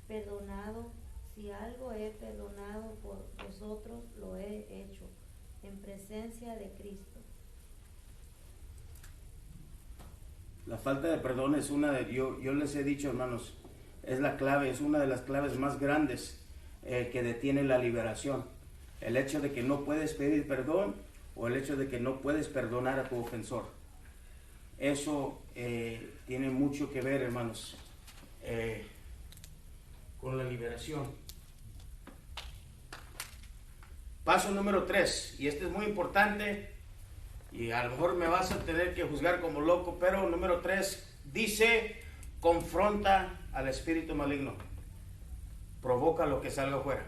perdonado, si algo he perdonado por vosotros, lo he hecho en presencia de Cristo. La falta de perdón es una de, yo les he dicho, hermanos, es la clave, es una de las claves más grandes que detiene la liberación. El hecho de que no puedes pedir perdón o el hecho de que no puedes perdonar a tu ofensor. Eso tiene mucho que ver, hermanos, con la liberación. Paso número 3, y este es muy importante, y a lo mejor me vas a tener que juzgar como loco, pero número 3 dice, confronta al espíritu maligno, provoca lo que salga afuera.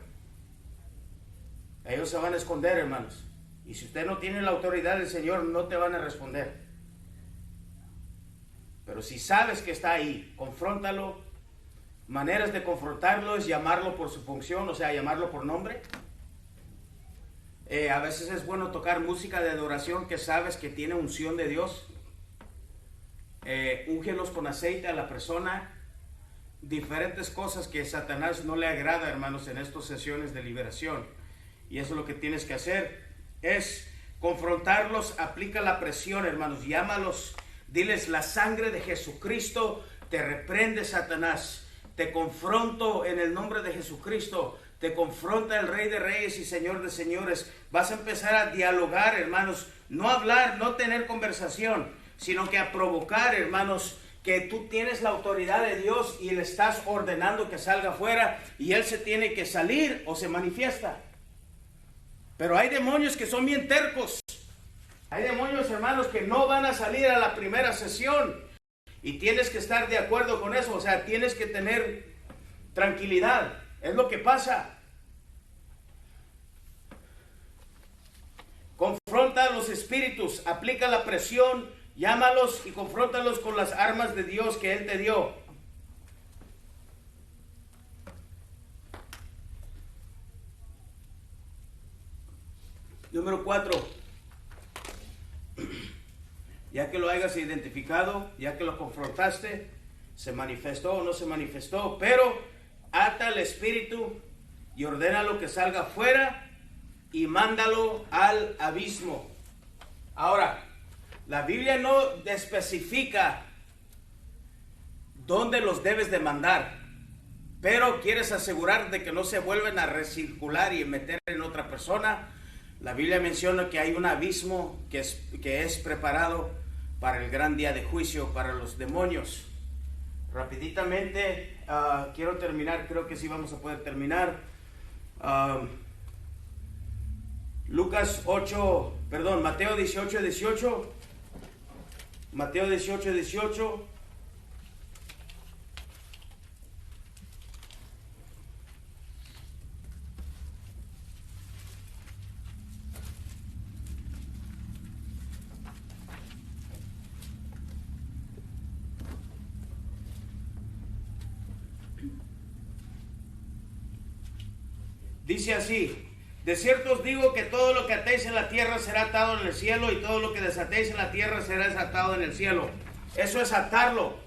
Ellos se van a esconder, hermanos, y si usted no tiene la autoridad del Señor, no te van a responder. Pero si sabes que está ahí, confróntalo. Maneras de confrontarlo es llamarlo por su función, o sea, llamarlo por nombre. A veces es bueno tocar música de adoración que sabes que tiene unción de Dios. Úngelos con aceite a la persona. Diferentes cosas que a Satanás no le agrada, hermanos, en estas sesiones de liberación. Y eso es lo que tienes que hacer, es confrontarlos, aplica la presión, hermanos, llámalos, diles, la sangre de Jesucristo te reprende, Satanás, te confronto en el nombre de Jesucristo, te confronta el Rey de Reyes y Señor de Señores. Vas a empezar a dialogar, hermanos, no hablar, no tener conversación, sino que a provocar, hermanos, que tú tienes la autoridad de Dios y le estás ordenando que salga afuera y él se tiene que salir o se manifiesta. Pero hay demonios que son bien tercos. Hay demonios, hermanos, que no van a salir a la primera sesión. Y tienes que estar de acuerdo con eso. O sea, tienes que tener tranquilidad. Es lo que pasa. Confronta a los espíritus. Aplica la presión. Llámalos y confróntalos con las armas de Dios que Él te dio. Número 4, ya que lo hayas identificado, ya que lo confrontaste, se manifestó o no se manifestó, pero ata al espíritu y ordénalo que salga afuera y mándalo al abismo. Ahora, la Biblia no especifica dónde los debes de mandar, pero quieres asegurar de que no se vuelven a recircular y meter en otra persona. La Biblia menciona que hay un abismo que es preparado para el gran día de juicio, para los demonios. Rapiditamente, quiero terminar, creo que sí vamos a poder terminar. Mateo 18:18. Mateo 18:18. Dice así: de cierto os digo que todo lo que atéis en la tierra será atado en el cielo, y todo lo que desatéis en la tierra será desatado en el cielo. Eso es atarlo.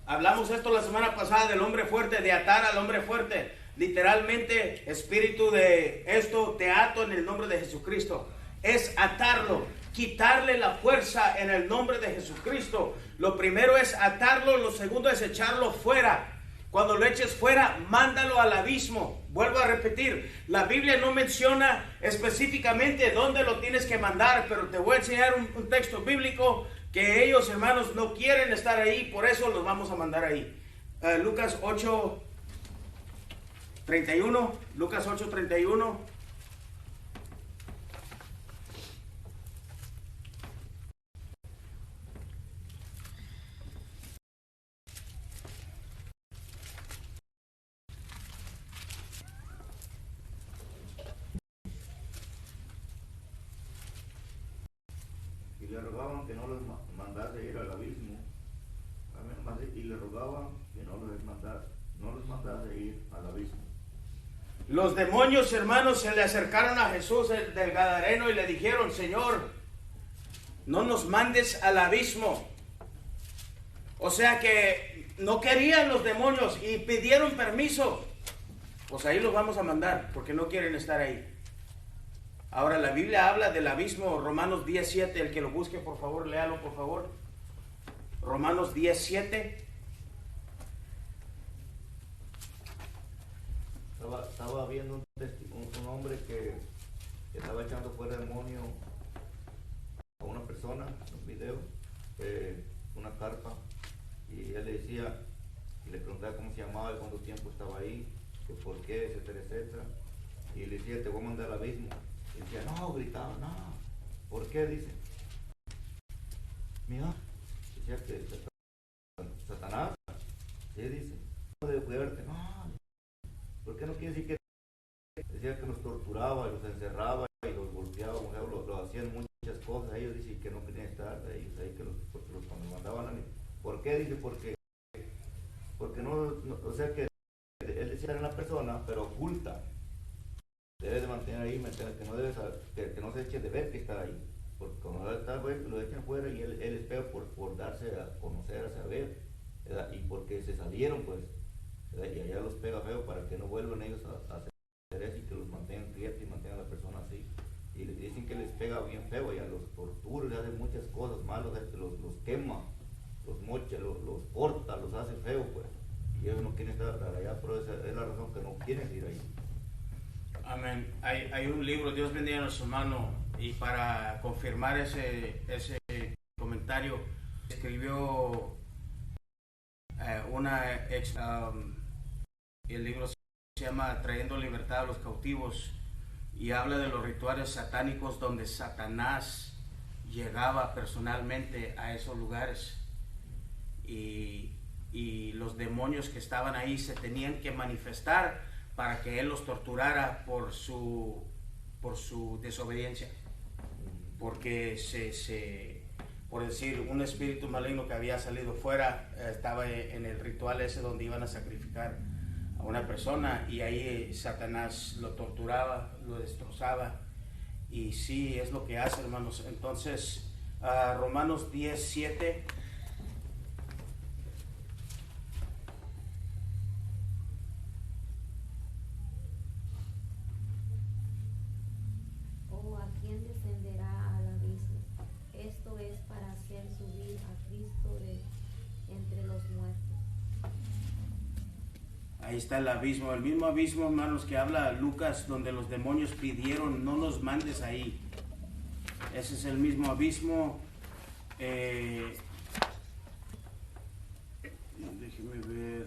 Hablamos esto la semana pasada del hombre fuerte, de atar al hombre fuerte. Literalmente, espíritu de esto, te ato en el nombre de Jesucristo. Es atarlo, quitarle la fuerza en el nombre de Jesucristo. Lo primero es atarlo, lo segundo es echarlo fuera. Cuando lo eches fuera, mándalo al abismo. Vuelvo a repetir, la Biblia no menciona específicamente dónde lo tienes que mandar, pero te voy a enseñar un texto bíblico que ellos, hermanos, no quieren estar ahí, por eso los vamos a mandar ahí. Lucas 8, 31, Lucas 8:31. Y le rogaban que no los mandase ir al abismo. Y le rogaban que no los mandase ir al abismo. Los demonios, hermanos, se le acercaron a Jesús del Gadareno y le dijeron: Señor, no nos mandes al abismo. O sea que no querían los demonios y pidieron permiso. Pues ahí los vamos a mandar porque no quieren estar ahí. Ahora la Biblia habla del abismo, Romanos 10:7, el que lo busque, por favor, léalo, por favor. Romanos 10:7. Estaba viendo un hombre que estaba echando fuera demonio a una persona, un video, una carpa, y él le decía, y le preguntaba cómo se llamaba y cuánto tiempo estaba ahí, que por qué, etcétera, etcétera, y le decía: te voy a mandar al abismo. Y decía: no, gritaba: no, ¿por qué? Dice: mira, decía que Satanás, sí, dice, no debe fuerte, no, ¿por qué no quiere decir que? Decía que los torturaba, los encerraba y los golpeaba, lo hacían muchas cosas. Ellos dicen que no querían estar, ellos ahí que los cuando mandaban a mí. ¿Por qué? Dice: porque no, o sea que él decía era una persona, pero oculta. Debe de mantener ahí, que no debe que no se eche de ver que está ahí. Porque cuando está, lo echan fuera y él espera por darse a conocer, a saber, ¿verdad? Y porque se salieron, pues, ¿verdad? Y allá los pega feo para que no vuelvan ellos a hacer eso y que los mantengan quietos y mantengan a la persona así. Y les dicen que les pega bien feo, ya los torturan, les hacen muchas cosas malas, los quema, los mocha, los corta, los hace feo, pues. Y ellos no quieren estar allá, pero esa es la razón que no quieren ir ahí. Amén. Hay un libro, Dios bendiga a nuestro hermano, y para confirmar ese comentario, escribió una ex, el libro se llama Trayendo Libertad a los Cautivos, y habla de los rituales satánicos donde Satanás llegaba personalmente a esos lugares, y los demonios que estaban ahí se tenían que manifestar para que él los torturara por su desobediencia, porque por decir, un espíritu maligno que había salido fuera estaba en el ritual ese donde iban a sacrificar a una persona, y ahí Satanás lo torturaba, lo destrozaba, y sí, es lo que hace, hermanos. Entonces, Romanos 10:7. Ahí está el abismo, el mismo abismo, hermanos, que habla Lucas, donde los demonios pidieron: no nos mandes ahí. Ese es el mismo abismo. Déjeme ver.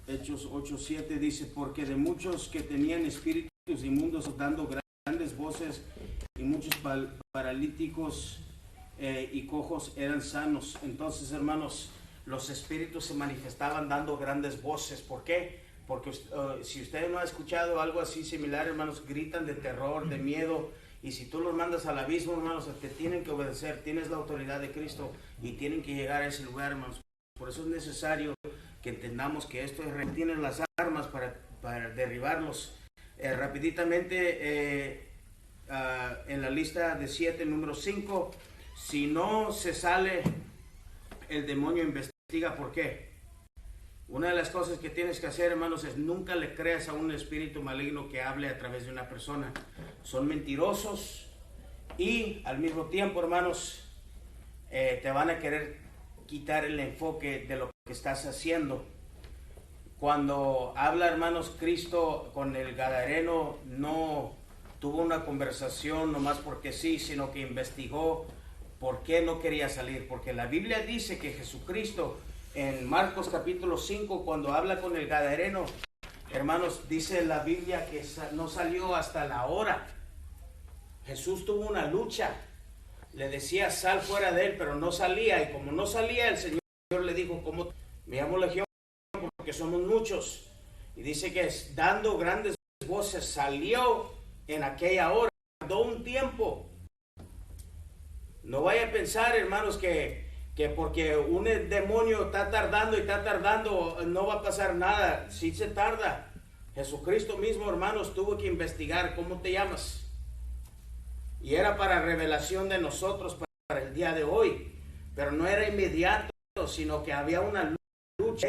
Hechos 8:7 dice: porque de muchos que tenían espíritus inmundos dando grandes voces, y muchos paralíticos y cojos eran sanos. Entonces, hermanos, los espíritus se manifestaban dando grandes voces. ¿Por qué? Porque si usted no ha escuchado algo así similar, hermanos, gritan de terror, de miedo, y si tú los mandas al abismo, hermanos, te tienen que obedecer. Tienes la autoridad de Cristo y tienen que llegar a ese lugar, hermanos. Por eso es necesario que entendamos que esto tienen las armas para derribarlos. Rapiditamente, en la lista de 7, número 5, si no se sale, el demonio investiga por qué. Una de las cosas que tienes que hacer, hermanos, es nunca le creas a un espíritu maligno que hable a través de una persona. Son mentirosos y al mismo tiempo, hermanos, te van a querer quitar el enfoque de lo que estás haciendo. Cuando habla, hermanos, Cristo con el Gadareno, no tuvo una conversación nomás porque sí, sino que investigó por qué no quería salir. Porque la Biblia dice que Jesucristo, en Marcos capítulo 5, cuando habla con el gadareno, hermanos, dice la Biblia que no salió hasta la hora. Jesús tuvo una lucha. Le decía, sal fuera de él, pero no salía. Y como no salía, el Señor le dijo, ¿cómo? Me llamo Legión porque somos muchos. Y dice que dando grandes voces salió en aquella hora. Tardó un tiempo. No vaya a pensar, hermanos, que porque un demonio está tardando, no va a pasar nada. Sí se tarda. Jesucristo mismo, hermanos, tuvo que investigar cómo te llamas. Y era para revelación de nosotros para el día de hoy. Pero no era inmediato, sino que había una lucha.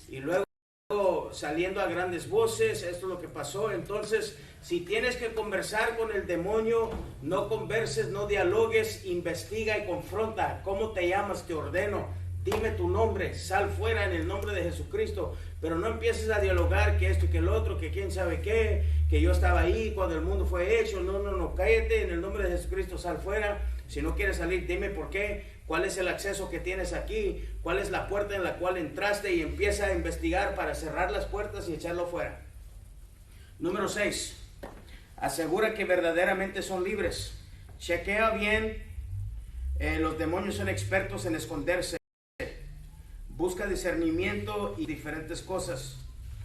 Y luego saliendo a grandes voces, esto es lo que pasó. Entonces, si tienes que conversar con el demonio, no converses, no dialogues, investiga y confronta. ¿Cómo te llamas? Te ordeno. Dime tu nombre, sal fuera en el nombre de Jesucristo. Pero no empieces a dialogar que esto y que el otro, que quién sabe qué, que yo estaba ahí cuando el mundo fue hecho. No, cállate, en el nombre de Jesucristo sal fuera. Si no quieres salir, dime por qué. ¿Cuál es el acceso que tienes aquí? ¿Cuál es la puerta en la cual entraste? Y empieza a investigar para cerrar las puertas y echarlo fuera. Número 6. Asegura que verdaderamente son libres. Chequea bien. Los demonios son expertos en esconderse. Busca discernimiento y diferentes cosas.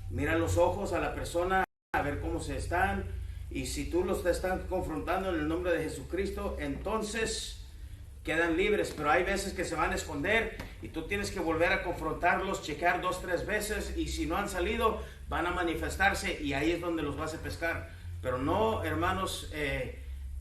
Mira los ojos a la persona a ver cómo se están. Y si tú los están confrontando en el nombre de Jesucristo, entonces quedan libres. Pero hay veces que se van a esconder y tú tienes que volver a confrontarlos, checar 2, 3 veces, y si no han salido, van a manifestarse y ahí es donde los vas a pescar. Pero no, hermanos,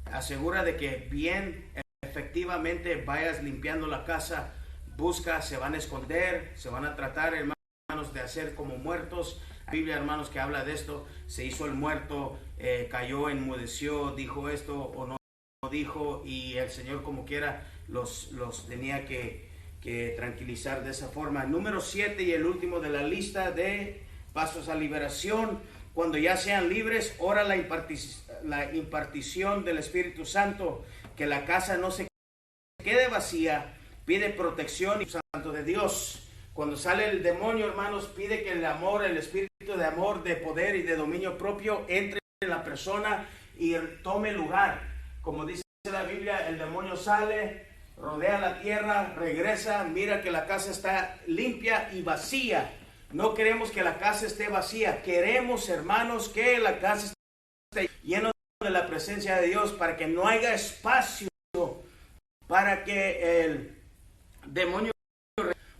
asegura de que bien, efectivamente vayas limpiando la casa. Busca, se van a esconder, se van a tratar, hermanos, de hacer como muertos. La Biblia, hermanos, que habla de esto, se hizo el muerto, cayó, enmudeció, dijo esto o no dijo, y el Señor como quiera los tenía que tranquilizar de esa forma. Número 7 y el último de la lista de pasos a liberación. Cuando ya sean libres, ora la impartición del Espíritu Santo, que la casa no se quede vacía. Pide protección y santo de Dios. Cuando sale el demonio, hermanos, pide que el amor, el espíritu de amor, de poder y de dominio propio entre en la persona y tome lugar. Como dice la Biblia, el demonio sale, rodea la tierra, regresa, mira que la casa está limpia y vacía. No queremos que la casa esté vacía. Queremos, hermanos, que la casa esté llena de la presencia de Dios para que no haya espacio para que el demonio.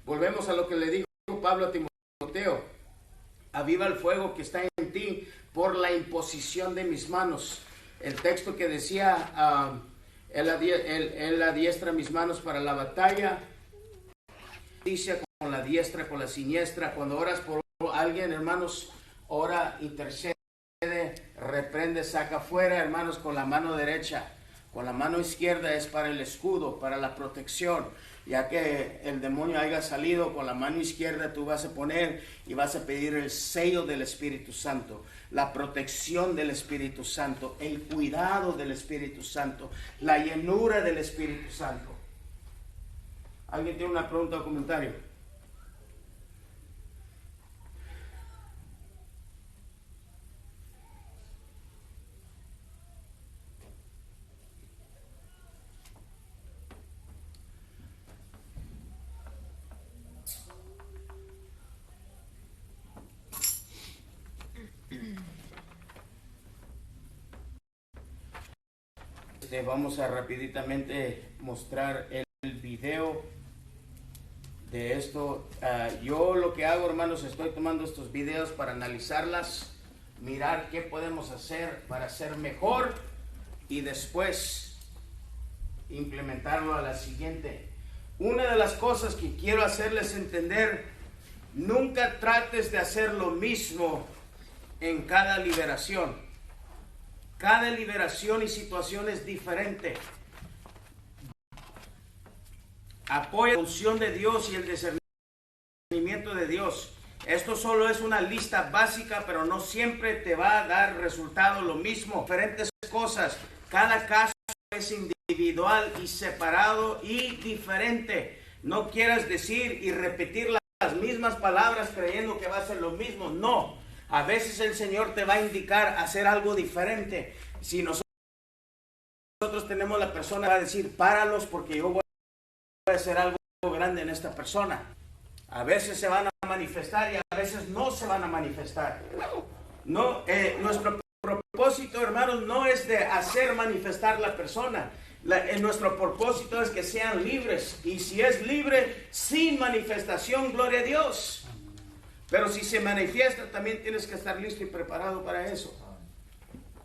Volvemos a lo que le dijo Pablo a Timoteo: aviva el fuego que está en ti por la imposición de mis manos. El texto que decía, él adiestra mis manos para la batalla, dice con la diestra, con la siniestra. Cuando oras por alguien, hermanos, ora, intercede, reprende, saca fuera, hermanos, con la mano derecha. Con la mano izquierda es para el escudo, para la protección. Ya que el demonio haya salido, con la mano izquierda tú vas a poner y vas a pedir el sello del Espíritu Santo, la protección del Espíritu Santo, el cuidado del Espíritu Santo, la llenura del Espíritu Santo. ¿Alguien tiene una pregunta o comentario? Vamos a rapiditamente mostrar el video de esto. Yo lo que hago, hermanos, estoy tomando estos videos para analizarlas, mirar qué podemos hacer para ser mejor y después implementarlo a la siguiente. Una de las cosas que quiero hacerles entender: nunca trates de hacer lo mismo en cada liberación. Cada liberación y situación es diferente. Apoya la unción de Dios y el discernimiento de Dios. Esto solo es una lista básica, pero no siempre te va a dar resultado lo mismo. Diferentes cosas. Cada caso es individual y separado y diferente. No quieras decir y repetir las mismas palabras creyendo que va a ser lo mismo. No. A veces el Señor te va a indicar hacer algo diferente. Si nosotros tenemos la persona que va a decir, páralos porque yo voy a hacer algo grande en esta persona. A veces se van a manifestar y a veces no se van a manifestar. No, nuestro propósito, hermanos, no es de hacer manifestar la persona. Nuestro propósito es que sean libres. Y si es libre, sin manifestación, gloria a Dios. Pero si se manifiesta, también tienes que estar listo y preparado para eso.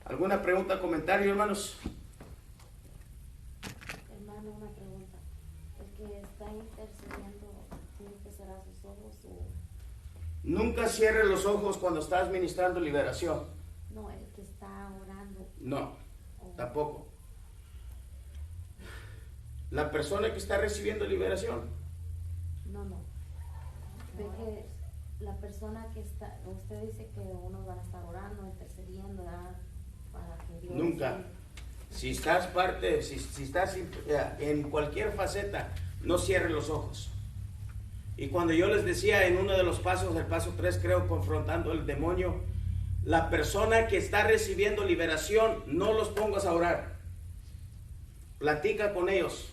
¿Alguna pregunta, comentario, hermanos? Hermano, una pregunta. ¿El que está intercediendo tiene que cerrar sus ojos o...? Nunca cierres los ojos cuando estás ministrando liberación. No, el que está orando. No, tampoco. La persona que está recibiendo liberación. No. Ve que la persona que está, usted dice que unos van a estar orando, intercediendo, ¿verdad? Para que Dios... Nunca. Si estás si estás en cualquier faceta, no cierres los ojos. Y cuando yo les decía en uno de los pasos, el paso 3 creo, confrontando al demonio, la persona que está recibiendo liberación, no los pongas a orar. Platica con ellos.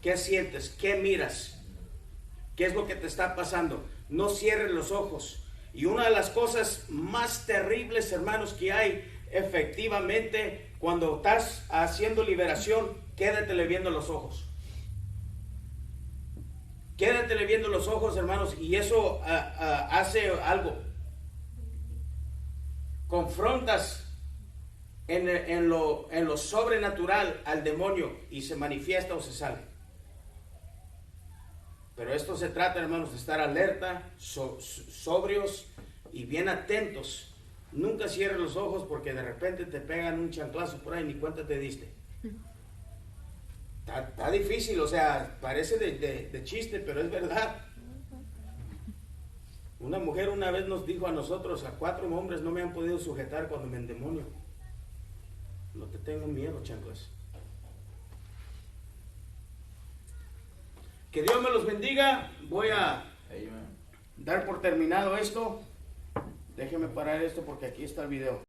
¿Qué sientes? ¿Qué miras? ¿Qué es lo que te está pasando? No cierres los ojos. Y una de las cosas más terribles, hermanos, que hay, efectivamente, cuando estás haciendo liberación, quédatele viendo los ojos. Quédatele viendo los ojos, hermanos, y eso hace algo. Confrontas en lo sobrenatural al demonio y se manifiesta o se sale. Pero esto se trata, hermanos, de estar alerta, sobrios y bien atentos. Nunca cierres los ojos porque de repente te pegan un chanclazo por ahí, ni cuenta te diste. Está difícil, o sea, parece de chiste, pero es verdad. Una mujer una vez nos dijo a nosotros, a 4 hombres no me han podido sujetar cuando me endemonio. No te tengo miedo, chanclas. Que Dios me los bendiga. Voy a dar por terminado esto. Déjeme parar esto porque aquí está el video.